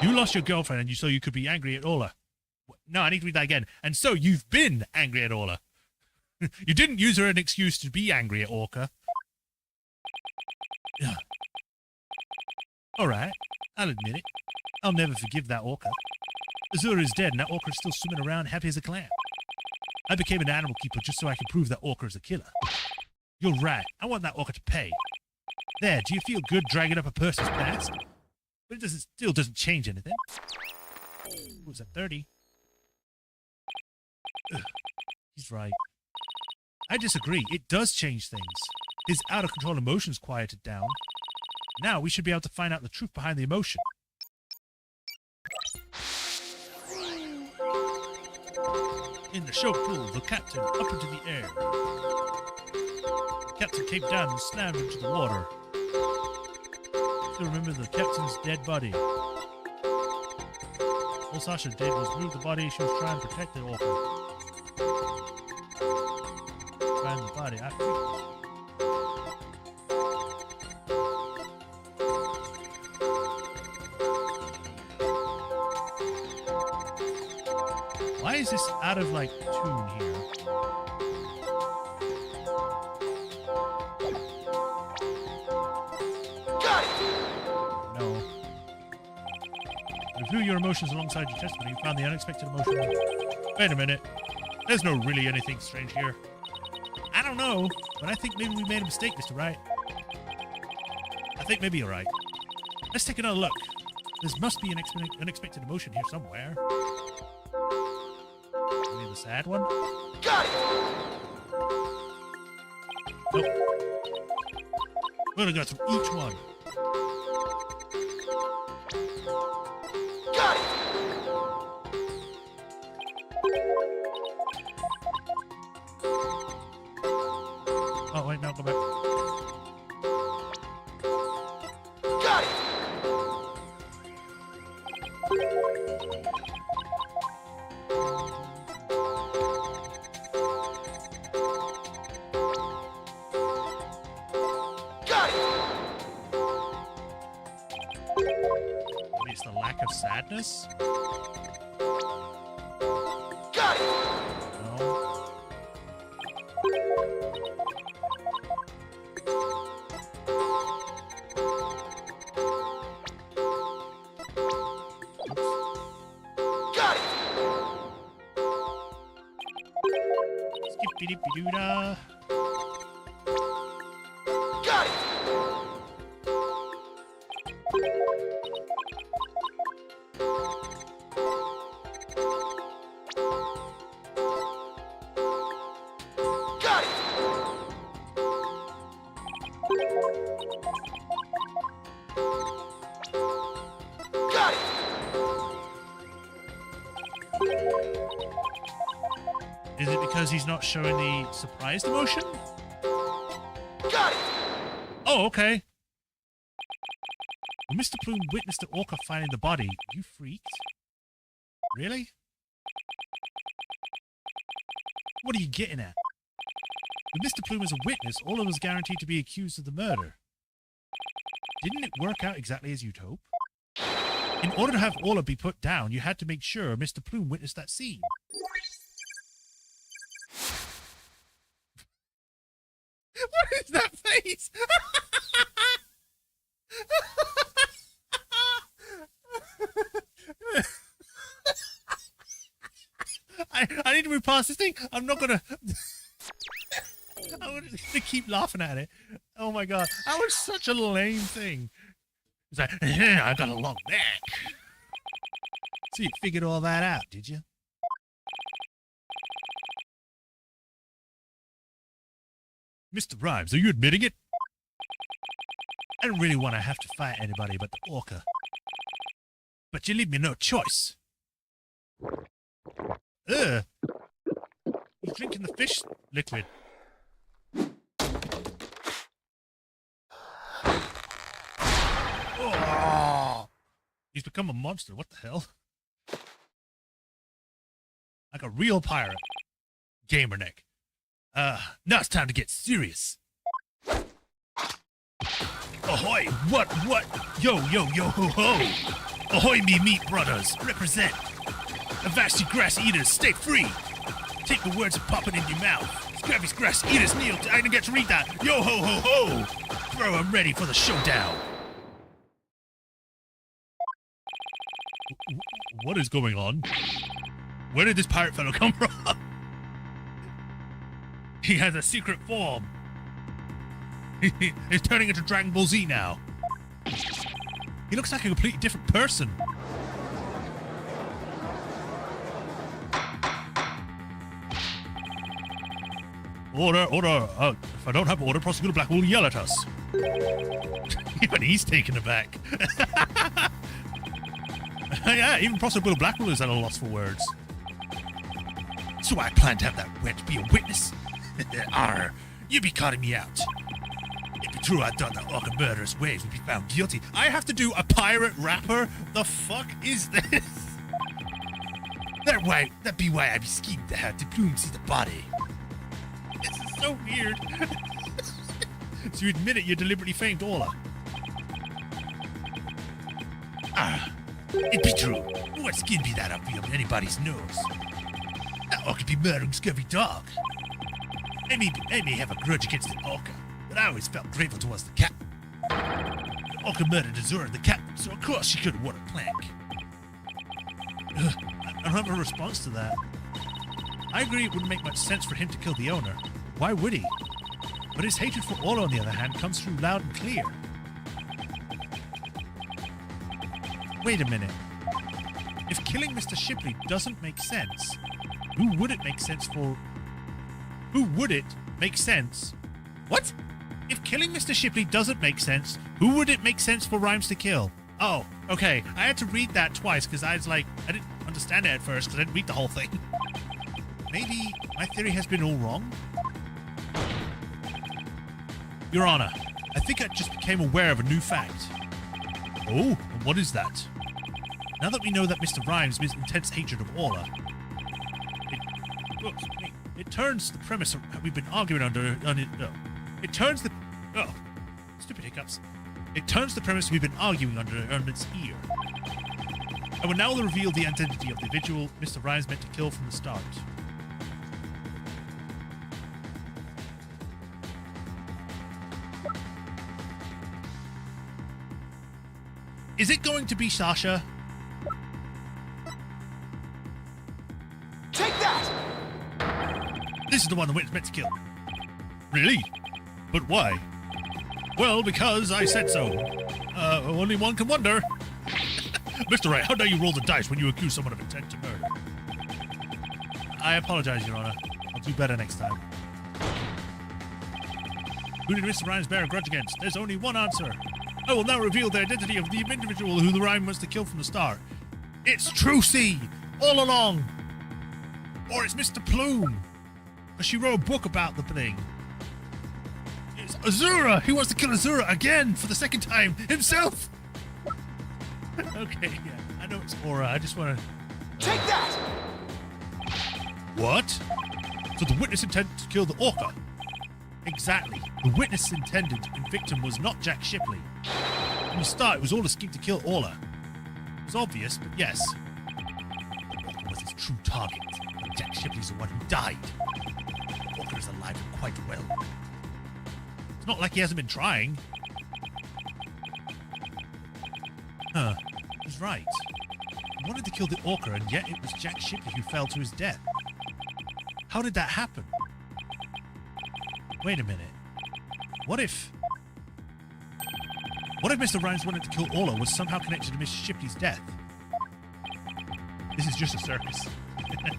You lost your girlfriend and so you could be angry at Orla. No, I need to read that again. And so you've been angry at Orla. You didn't use her as an excuse to be angry at Orca. Alright, I'll admit it. I'll never forgive that Orca. Azura is dead and that Orca is still swimming around happy as a clam. I became an animal keeper just so I can prove that Orca is a killer. You're right, I want that Orca to pay. There, do you feel good dragging up a person's past? But it still doesn't change anything. What was that, 30? Ugh, he's right. I disagree. It does change things. His out-of-control emotions quieted down. Now we should be able to find out the truth behind the emotion. In the show pool, the captain up into the air. The captain came down and slammed into the water. Still remember the captain's dead body. All Sasha did was move the body. She was trying to protect the orca. Trying the body. I freaked. Why is this out of, like, tune here? Got it! No. Review your emotions alongside your testimony. You found the unexpected emotion. Wait a minute. There's no really anything strange here. I don't know, but I think maybe we made a mistake, Mr. Wright. I think maybe you're right. Let's take another look. There must be an unexpected emotion here somewhere. Maybe the sad one? Got it! Nope. We're gonna go through each one. Got it! Oh, wait, no, go back. Got it! Got it! Maybe it's the lack of sadness? Got it! No. Got it! Skip-a-dip-a-doo-dah. Got it! Got it! Got it! Is it because he's not showing the surprised emotion? Got it! Oh, okay. When Mr. Plume witnessed the orca finding the body, you freaked? Really? What are you getting at? With Mr. Plume as a witness, Ola was guaranteed to be accused of the murder. Didn't it work out exactly as you'd hope? In order to have Ola be put down, you had to make sure Mr. Plume witnessed that scene. What is that face? I need to move past this thing. I'm not gonna. I'm gonna keep laughing at it. Oh my god, that was such a lame thing. It's like, I got a long neck. So you figured all that out, did you? Mr. Rhymes, are you admitting it? I don't really want to have to fight anybody but the orca. But you leave me no choice. Ugh. He's drinking the fish liquid. Oh. He's become a monster. What the hell? Like a real pirate. Gamer neck. Now it's time to get serious. Ahoy! What? Yo, ho, ho! Ahoy, me meat brothers! Represent! Avast you grass eaters, stay free! Take the words and pop it in your mouth. Grab these grass eaters, kneel. I didn't get to read that. Yo, ho, ho, ho! Throw 'em ready for the showdown. What is going on? Where did this pirate fellow come from? He has a secret form. He's turning into Dragon Ball Z now. He looks like a completely different person. Order. If I don't have order, Prosecutor Black will yell at us. Even he's taken aback. Yeah, even Prosecutor Blackwell is at a loss for words. So I plan to have that wench be a witness? Arr, you be cutting me out. If it's true I thought that orca murderous ways would be found guilty, I have to do a pirate rapper? The fuck is this? That be why I be scheming to have the Plume see the body. This is so weird. So you admit it, you deliberately famed Ola. Ah, it be true. What skin be that up beyond anybody's nose? I could be murdering scurvy dog. I may have a grudge against the orca, but I always felt grateful towards the cat. The orca murdered Azura the cat, so of course she could have worn a plank. I don't have a response to that. I agree it wouldn't make much sense for him to kill the owner. Why would he? But his hatred for Orla, on the other hand, comes through loud and clear. Wait a minute. If killing Mr. Shipley doesn't make sense, who would it make sense for... Who would it make sense? What? If killing Mr. Shipley doesn't make sense, who would it make sense for Rhymes to kill? Oh, okay. I had to read that twice because I was like, I didn't understand it at first because I didn't read the whole thing. Maybe my theory has been all wrong? Your Honor, I think I just became aware of a new fact. Oh, and what is that? Now that we know that Mr. Rhymes' intense hatred of Orla, it turns the premise we've been arguing under... It turns the... Oh, stupid hiccups. It turns the premise we've been arguing under on its ear. I will now reveal the identity of the individual Mr. Rhymes meant to kill from the start. Is it going to be Sasha? Take that! This is the one the witness meant to kill. Really? But why? Well, because I said so. Only one can wonder. Mr. Wright, how dare you roll the dice when you accuse someone of intent to murder? I apologize, Your Honor. I'll do better next time. Who did Mr. Rhymes bear a grudge against? There's only one answer. I will now reveal the identity of the individual who the Rhyme was to kill from the start. It's Trucy! All along! Or it's Mr. Plume! She wrote a book about the thing. It's Azura! He wants to kill Azura again for the second time himself! Okay, yeah. I know it's Aura. I just want to... Take that! What? So the witness intended to kill the orca? Exactly. The witness intended and victim was not Jack Shipley. From the start, it was all a scheme to kill Orla. It was obvious, but yes. Orca was his true target, and Jack Shipley's the one who died. Orca is alive and quite well. It's not like he hasn't been trying. Huh. He's right. He wanted to kill the orca, and yet it was Jack Shipley who fell to his death. How did that happen? Wait a minute. What if Mr. Rhymes wanted to kill Orla was somehow connected to Mr. Shipley's death? This is just a circus. I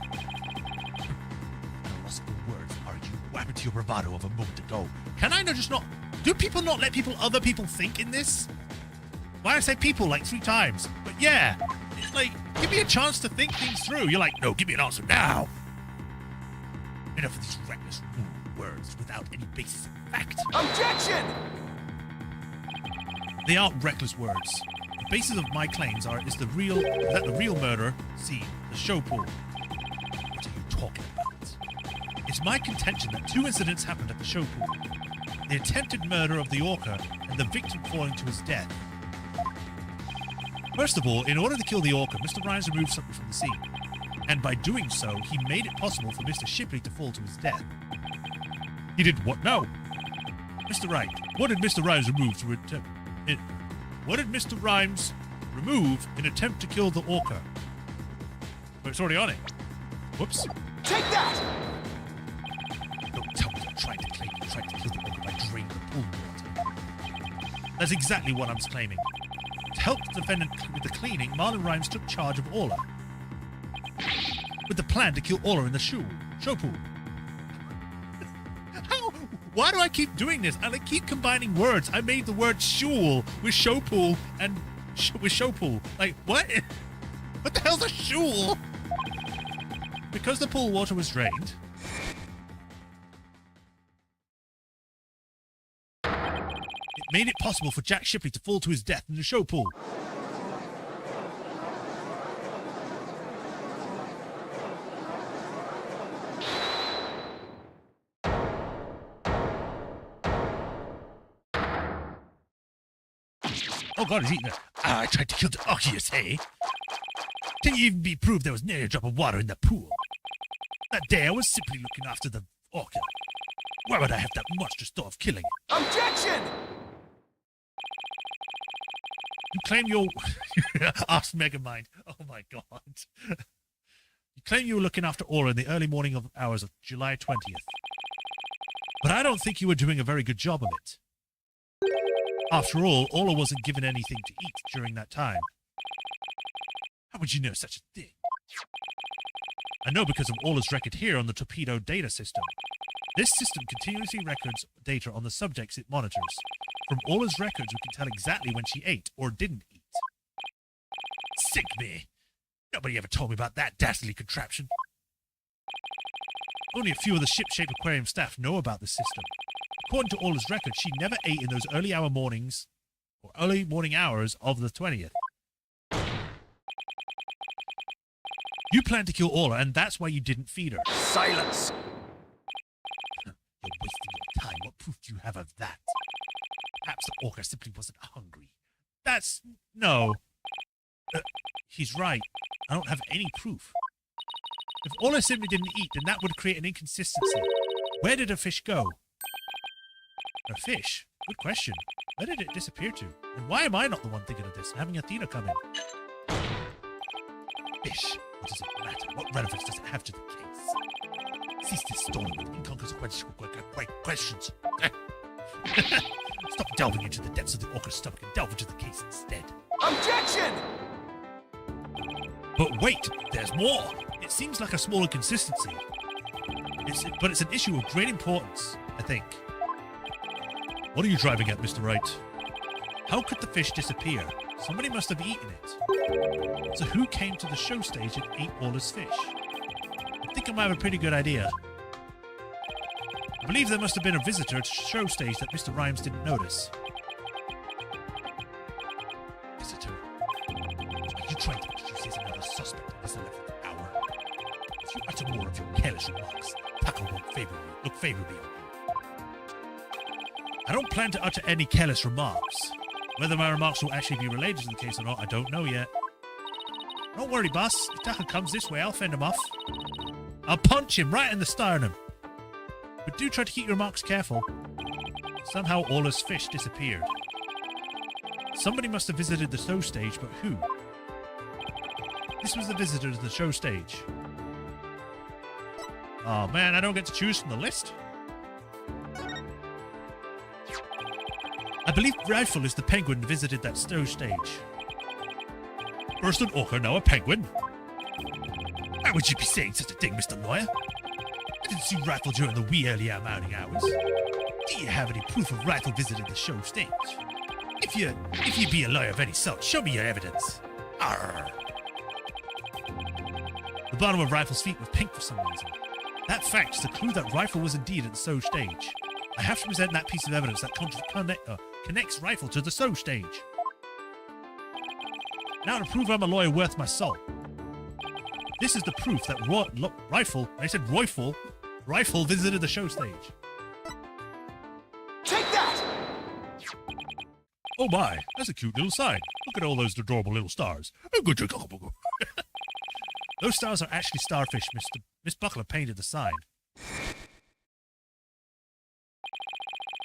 lost the words. Are you? What happened to your bravado of a moment ago? Can I just not... Do people not let other people think in this? Why did I say people like 3 times? But yeah, it's like, give me a chance to think things through. You're like, no, give me an answer now. Enough of these reckless words without any basis in fact. Objection! They aren't reckless words. The basis of my claims is the real murder scene, the show pool. What are you talking about? It's my contention that 2 incidents happened at the show pool. The attempted murder of the orca and the victim falling to his death. First of all, in order to kill the orca, Mr. Rhymes removed something from the scene. And by doing so, he made it possible for Mr. Shipley to fall to his death. He did what now? Mr. Wright, what did Mr. Rhymes remove to attempt... What did Mr. Rhymes remove in attempt to kill the orca? But it's already on it. Whoops. Take that! Don't tell me you're trying to claim you tried to kill the orca by draining the pool water. That's exactly what I'm claiming. To help the defendant with the cleaning, Marlon Rhymes took charge of Orla. With the plan to kill Orla in the show pool. How? Why do I keep doing this? And I keep combining words. I made the word shul with show pool and with show pool. Like, what? What the hell's a shul? Because the pool water was drained. It made it possible for Jack Shipley to fall to his death in the show pool. Oh God, he's eating it. I tried to kill the orca, you say? Can you even be proved there was nearly a drop of water in the pool? That day I was simply looking after the orca. Why would I have that monstrous thought of killing it? Objection! You claim you're... asked Megamind. Oh my god. You claim you were looking after Aura in the early morning hours of July 20th. But I don't think you were doing a very good job of it. After all, Aura wasn't given anything to eat during that time. How would you know such a thing? I know because of Aura's record here on the torpedo data system. This system continuously records data on the subjects it monitors. From Aura's records, we can tell exactly when she ate or didn't eat. Sink me! Nobody ever told me about that dastardly contraption. Only a few of the ship-shaped aquarium staff know about this system. According to Aura's records, she never ate in those early morning hours of the 20th. You planned to kill Aura, and that's why you didn't feed her. Silence! You're wasting your time. What proof do you have of that? Perhaps the orca simply wasn't hungry. That's... no. He's right. I don't have any proof. If Aura simply didn't eat, then that would create an inconsistency. Where did her fish go? Her fish? Good question. Where did it disappear to? And why am I not the one thinking of this and having Athena come in? Fish. What does it matter? What relevance does it have to the case? Cease this story with inconsequential questions. Stop delving into the depths of the orca's stomach and delve into the case instead. Objection! But wait, there's more. It seems like a small inconsistency. But it's an issue of great importance, I think. What are you driving at, Mr. Wright? How could the fish disappear? Somebody must have eaten it. So who came to the show stage and ate Aura's fish? I think I might have a pretty good idea. I believe there must have been a visitor at the show stage that Mr. Rhymes didn't notice. Visitor? Are you trying to introduce as another suspect at this 11th hour? If you utter more of your careless remarks, Paco won't look favorably on you. I don't plan to utter any careless remarks. Whether my remarks will actually be related to the case or not, I don't know yet. Don't worry, boss. If Taka comes this way, I'll fend him off. I'll punch him right in the sternum. But do try to keep your remarks careful. Somehow Aura's fish disappeared. Somebody must have visited the show stage, but who? This was the visitor to the show stage. Oh man, I don't get to choose from the list. I believe Rifle is the penguin who visited that show stage. First an orca, now a penguin? Why would you be saying such a thing, Mr. Lawyer? I didn't see Rifle during the wee early morning hours. Do you have any proof of Rifle visited the show stage? If you be a lawyer of any sort, show me your evidence. Arr. The bottom of Rifle's feet was pink for some reason. That fact is a clue that Rifle was indeed at the show stage. I have to present that piece of evidence that connects Rifle to the show stage. Now to prove I'm a lawyer worth my salt. This is the proof that Rifle visited the show stage. Take that! Oh my, that's a cute little sign. Look at all those adorable little stars. Those stars are actually starfish. Miss Buckler painted the sign.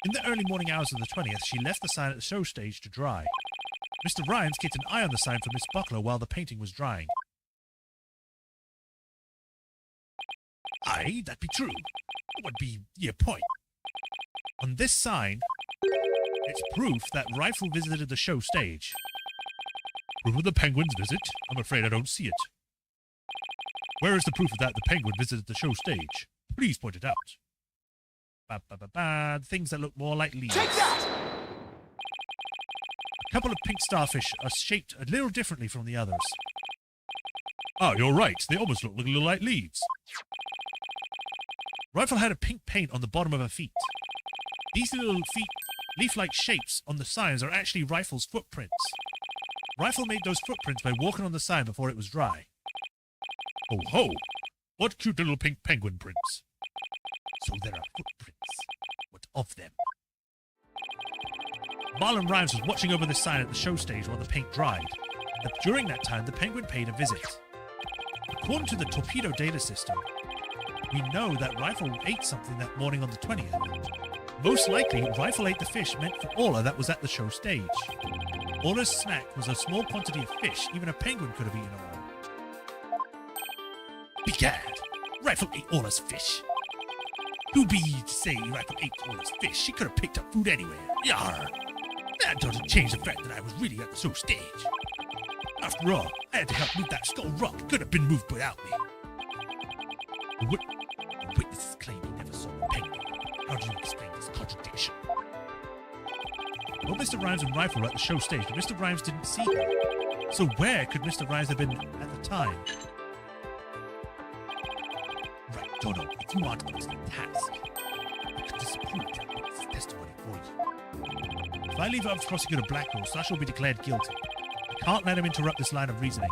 In the early morning hours of the 20th, she left the sign at the show stage to dry. Mr. Rhymes kept an eye on the sign for Miss Buckler while the painting was drying. Aye, that be true. What would be your point? On this sign, it's proof that Rifle visited the show stage. Proof of the penguin's visit? I'm afraid I don't see it. Where is the proof that the penguin visited the show stage? Please point it out. Things that look more like leaves. Take that! A couple of pink starfish are shaped a little differently from the others. Oh, you're right. They almost look a little like leaves. Rifle had a pink paint on the bottom of her feet. These little leaf-like shapes on the signs are actually Rifle's footprints. Rifle made those footprints by walking on the sign before it was dry. Oh ho! What cute little pink penguin prints. So there are footprints. What of them? Marlon Rhymes was watching over the sign at the show stage while the paint dried. And during that time, the penguin paid a visit. According to the torpedo data system, We know that Rifle ate something that morning on the 20th. Most likely, Rifle ate the fish meant for Orla that was at the show stage. Orla's snack was a small quantity of fish. Even a penguin could have eaten it all. Begad! Rifle ate Orla's fish. Who be ye to say Rifle ate Orla's fish? She could have picked up food anywhere. Yarr! That doesn't change the fact that I was really at the show stage. After all, I had to help move that skull rock. It could have been moved without me. The witnesses claim he never saw the penguin. How do you explain this contradiction? Well, Mr. Rhymes and Rifle were at the show stage, but Mr. Rhymes didn't see him. So where could Mr. Rhymes have been at the time? Right, Dono, if you want to understand the task, I could disprove that witness' testimony for you. If I leave it up to Prosecutor Blackwell, Sasha will be declared guilty. I can't let him interrupt this line of reasoning.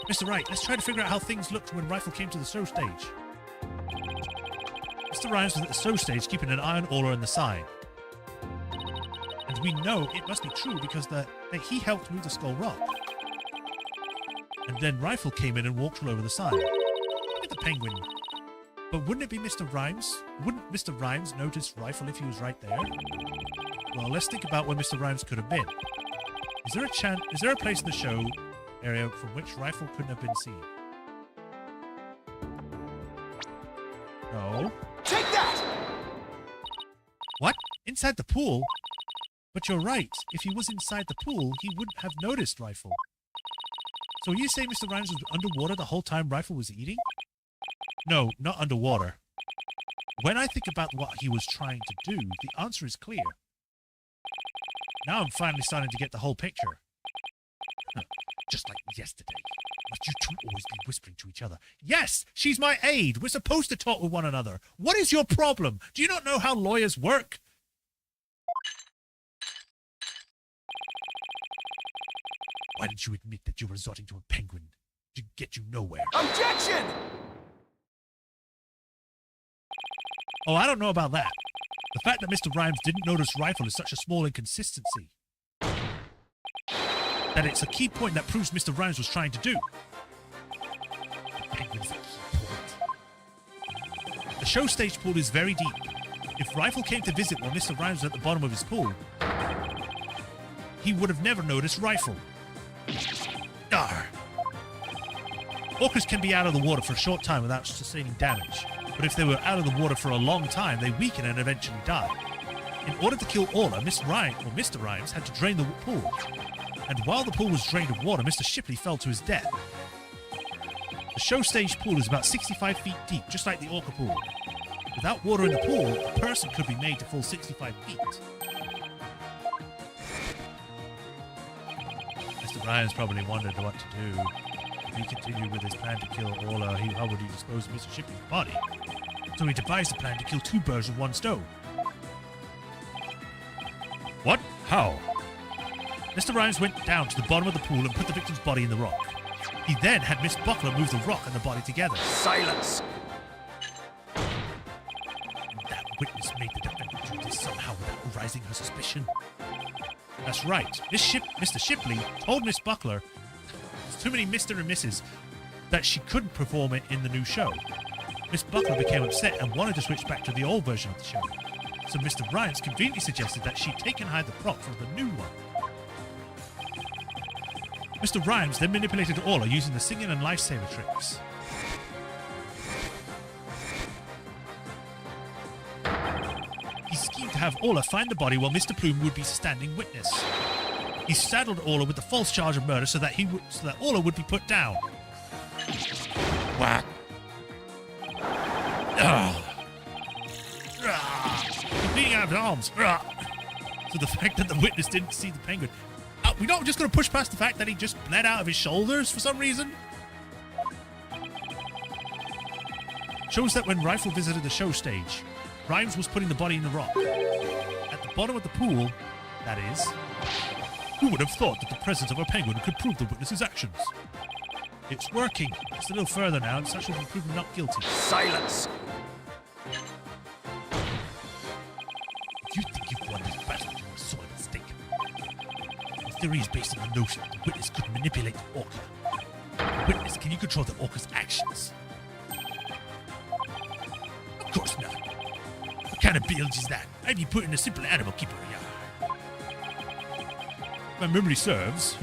Mr. Wright, let's try to figure out how things looked when Rifle came to the show stage. Mr. Rhymes was at the show stage keeping an eye on Orla and the sign. And we know it must be true because that he helped move the skull rock. And then Rifle came in and walked all over the sign. Look at the penguin. But wouldn't it be Mr. Rhymes? Wouldn't Mr. Rhymes notice Rifle if he was right there? Well, let's think about where Mr. Rhymes could have been. Is there a place in the show area from which Rifle couldn't have been seen? No. Take that! What? Inside the pool? But you're right. If he was inside the pool, he wouldn't have noticed Rifle. So are you saying Mr. Rhymes was underwater the whole time Rifle was eating? No, not underwater. When I think about what he was trying to do, the answer is clear. Now I'm finally starting to get the whole picture. Just like yesterday. Must you two always be whispering to each other? Yes, she's my aide. We're supposed to talk with one another. What is your problem? Do you not know how lawyers work? Why didn't you admit that you're resorting to a penguin to get you nowhere? Objection! Oh, I don't know about that. The fact that Mr. Rhymes didn't notice Rifle is such a small inconsistency that it's a key point that proves Mr. Rhymes was trying to do. The penguin's a key point. The show stage pool is very deep. If Rifle came to visit while Mr. Rhymes was at the bottom of his pool, he would have never noticed Rifle. Arr. Orcas can be out of the water for a short time without sustaining damage, but if they were out of the water for a long time, they weaken and eventually die. In order to kill Orla, Mr. Rhymes had to drain the pool. And while the pool was drained of water, Mr. Shipley fell to his death. The show stage pool is about 65 feet deep, just like the Orca pool. Without water in the pool, a person could be made to fall 65 feet. Mr. Rhymes probably wondered what to do. If he continued with his plan to kill Orla, how would he dispose of Mr. Shipley's body? So he devised a plan to kill two birds with one stone. What? How? Mr. Rhymes went down to the bottom of the pool and put the victim's body in the rock. He then had Miss Buckler move the rock and the body together. Silence! That witness made the defendant do this somehow without arousing her suspicion. That's right. Mr. Shipley told Miss Buckler there's too many Mr. and Mrs. that she couldn't perform it in the new show. Miss Buckler became upset and wanted to switch back to the old version of the show. So Mr. Rhymes conveniently suggested that she take and hide the prop from the new one. Mr. Rhymes then manipulated Orla using the singing and lifesaver tricks. He schemed to have Orla find the body while Mr. Plume would be standing witness. He saddled Orla with the false charge of murder so that Orla would be put down. Whack. He's bleeding out of his arms. So the fact that the witness didn't see the penguin. We're not just going to push past the fact that he just bled out of his shoulders for some reason. Shows that when Rifle visited the show stage, Rhymes was putting the body in the rock. At the bottom of the pool, that is. Who would have thought that the presence of a penguin could prove the witness's actions? It's working. Just a little further now, and Sasha will be proven not guilty. Silence! If you think you've won this battle, you're a sorry mistake. The theory is based on the notion that the witness could manipulate the orca. The witness can you control the orca's actions. course not. What kind of build is that? I'd be putting a simple animal keeper in. My memory serves.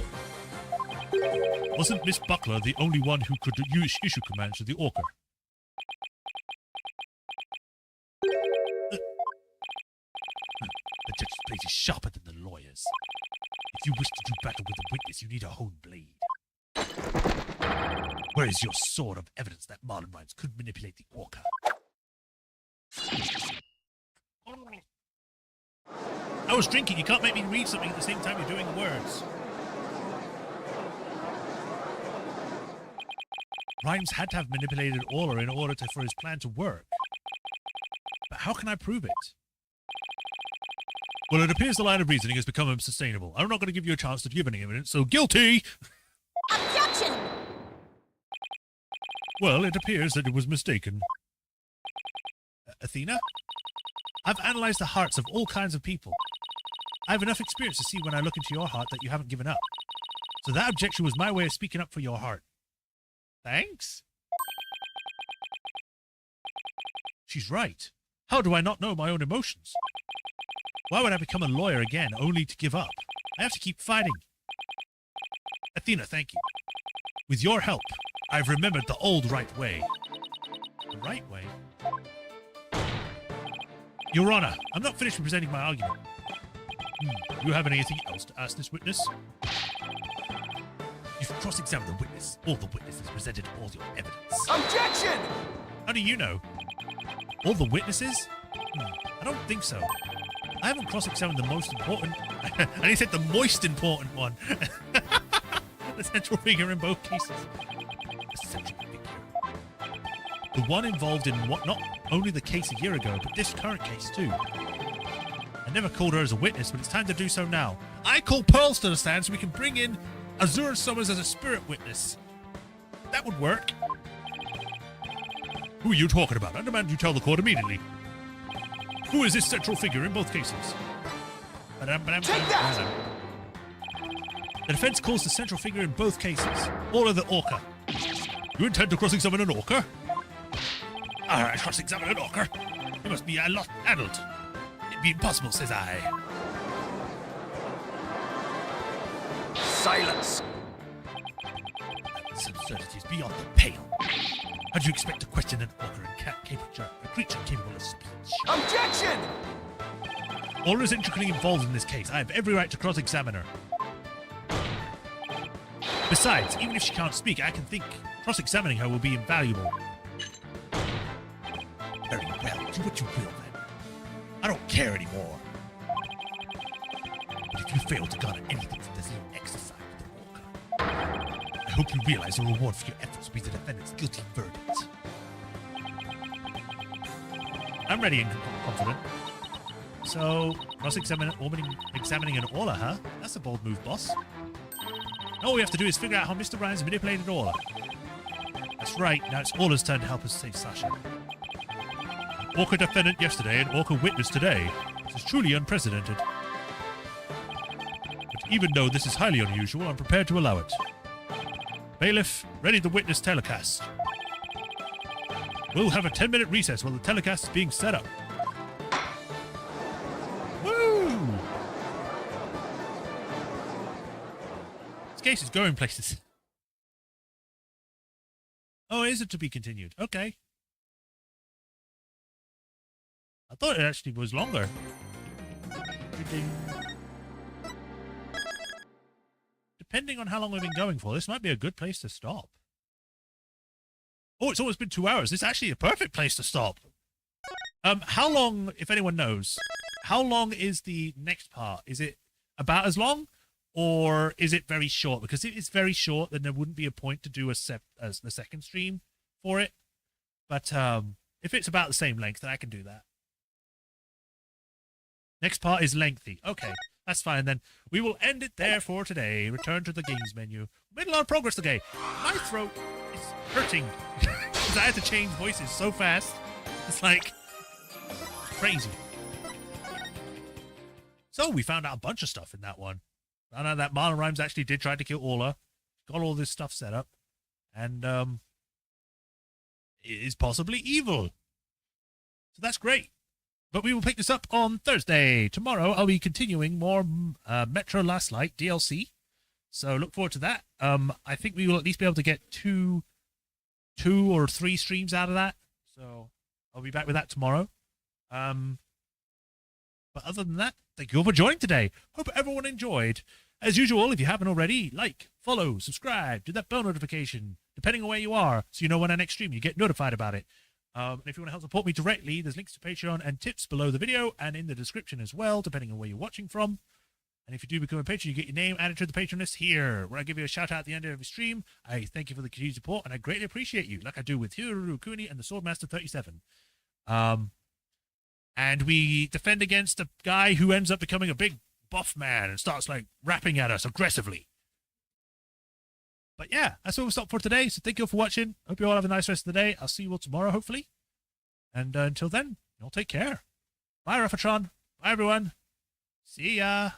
Wasn't Miss Buckler the only one who could issue commands to the Orca? The judge's blade is sharper than the lawyer's. If you wish to do battle with a witness, you need a honed blade. Where is your sword of evidence that Marlon Rhymes could manipulate the Orca? I was drinking. You can't make me read something at the same time you're doing words. Rhymes had to have manipulated Orla in order for his plan to work. But how can I prove it? Well, it appears the line of reasoning has become unsustainable. I'm not going to give you a chance to give any evidence, so guilty! Objection! Well, it appears that it was mistaken. Athena? I've analyzed the hearts of all kinds of people. I have enough experience to see when I look into your heart that you haven't given up. So that objection was my way of speaking up for your heart. Thanks? She's right. How do I not know my own emotions? Why would I become a lawyer again, only to give up? I have to keep fighting. Athena, thank you. With your help, I've remembered the old right way. The right way? Your Honor, I'm not finished presenting my argument. Do you have anything else to ask this witness? You've cross-examined the witness. All the witnesses presented all your evidence. Objection! How do you know? All the witnesses? I don't think so. I haven't cross-examined the most important... and he said the most important one. The central figure in both cases. The central figure. The one involved in what not only the case a year ago, but this current case too. I never called her as a witness, but it's time to do so now. I call Pearls to the stand so we can bring in Azura Summers as a spirit witness. That would work. Who are you talking about? I demand you tell the court immediately. Who is this central figure in both cases? Take that! The defense calls the central figure in both cases. All of the Orca. You intend to cross-examine an Orca? Alright, cross-examine an Orca. You must be a lot adult. It'd be impossible, says I. Silence! This absurdity is beyond the pale. How do you expect to question an Orca and a creature capable of speech? Objection! Orla is intricately involved in this case. I have every right to cross-examine her. Besides, even if she can't speak, I can think cross-examining her will be invaluable. Very well, do what you will then. I don't care anymore. But if you fail to garner anything from this little exercise with the Orca, I hope you realize the reward for your efforts will be the defendant's guilty verdict. I'm ready and confident. So, examining an Orla, huh? That's a bold move, boss. All we have to do is figure out how Mr. Rhymes manipulated Orla. That's right, now it's Orla's turn to help us save Sasha. An Orca defendant yesterday, an Orca witness today. This is truly unprecedented. But even though this is highly unusual, I'm prepared to allow it. Bailiff, ready the witness telecast. We'll have a 10-minute recess while the telecast is being set up. Woo! This case is going places. Oh, is it to be continued? Okay. I thought it actually was longer. Depending on how long we've been going for, this might be a good place to stop. Oh, it's almost been 2 hours. This is actually a perfect place to stop. How long, if anyone knows, how long is the next part? Is it about as long, or is it very short? Because if it's very short, then there wouldn't be a point to do the second stream for it. But if it's about the same length, then I can do that. Next part is lengthy. Okay, that's fine then. We will end it there for today. Return to the games menu. Made a lot of progress today. My throat is hurting because I had to change voices so fast. It's like crazy. So we found out a bunch of stuff in that one. Found out that Marlon Rhymes actually did try to kill Orla. Got all this stuff set up. And is possibly evil. So that's great. But we will pick this up on Thursday. Tomorrow, I'll be continuing more Metro Last Light DLC. So look forward to that. I think we will at least be able to get two or three streams out of that. So I'll be back with that tomorrow. But other than that, thank you all for joining today. Hope everyone enjoyed. As usual, if you haven't already, like, follow, subscribe, do that bell notification, depending on where you are, so you know when I next stream, you get notified about it. And if you want to help support me directly, there's links to Patreon and tips below the video and in the description as well, depending on where you're watching from. And if you do become a patron, you get your name added to the patron list here, where I give you a shout out at the end of every stream. I thank you for the continued support, and I greatly appreciate you, like I do with Hiruru Kuni and the Swordmaster 37. And we defend against a guy who ends up becoming a big buff man and starts like rapping at us aggressively. But yeah, that's what we'll stop for today. So thank you all for watching. Hope you all have a nice rest of the day. I'll see you all tomorrow, hopefully. And until then, you all take care. Bye, Rafatron. Bye, everyone. See ya.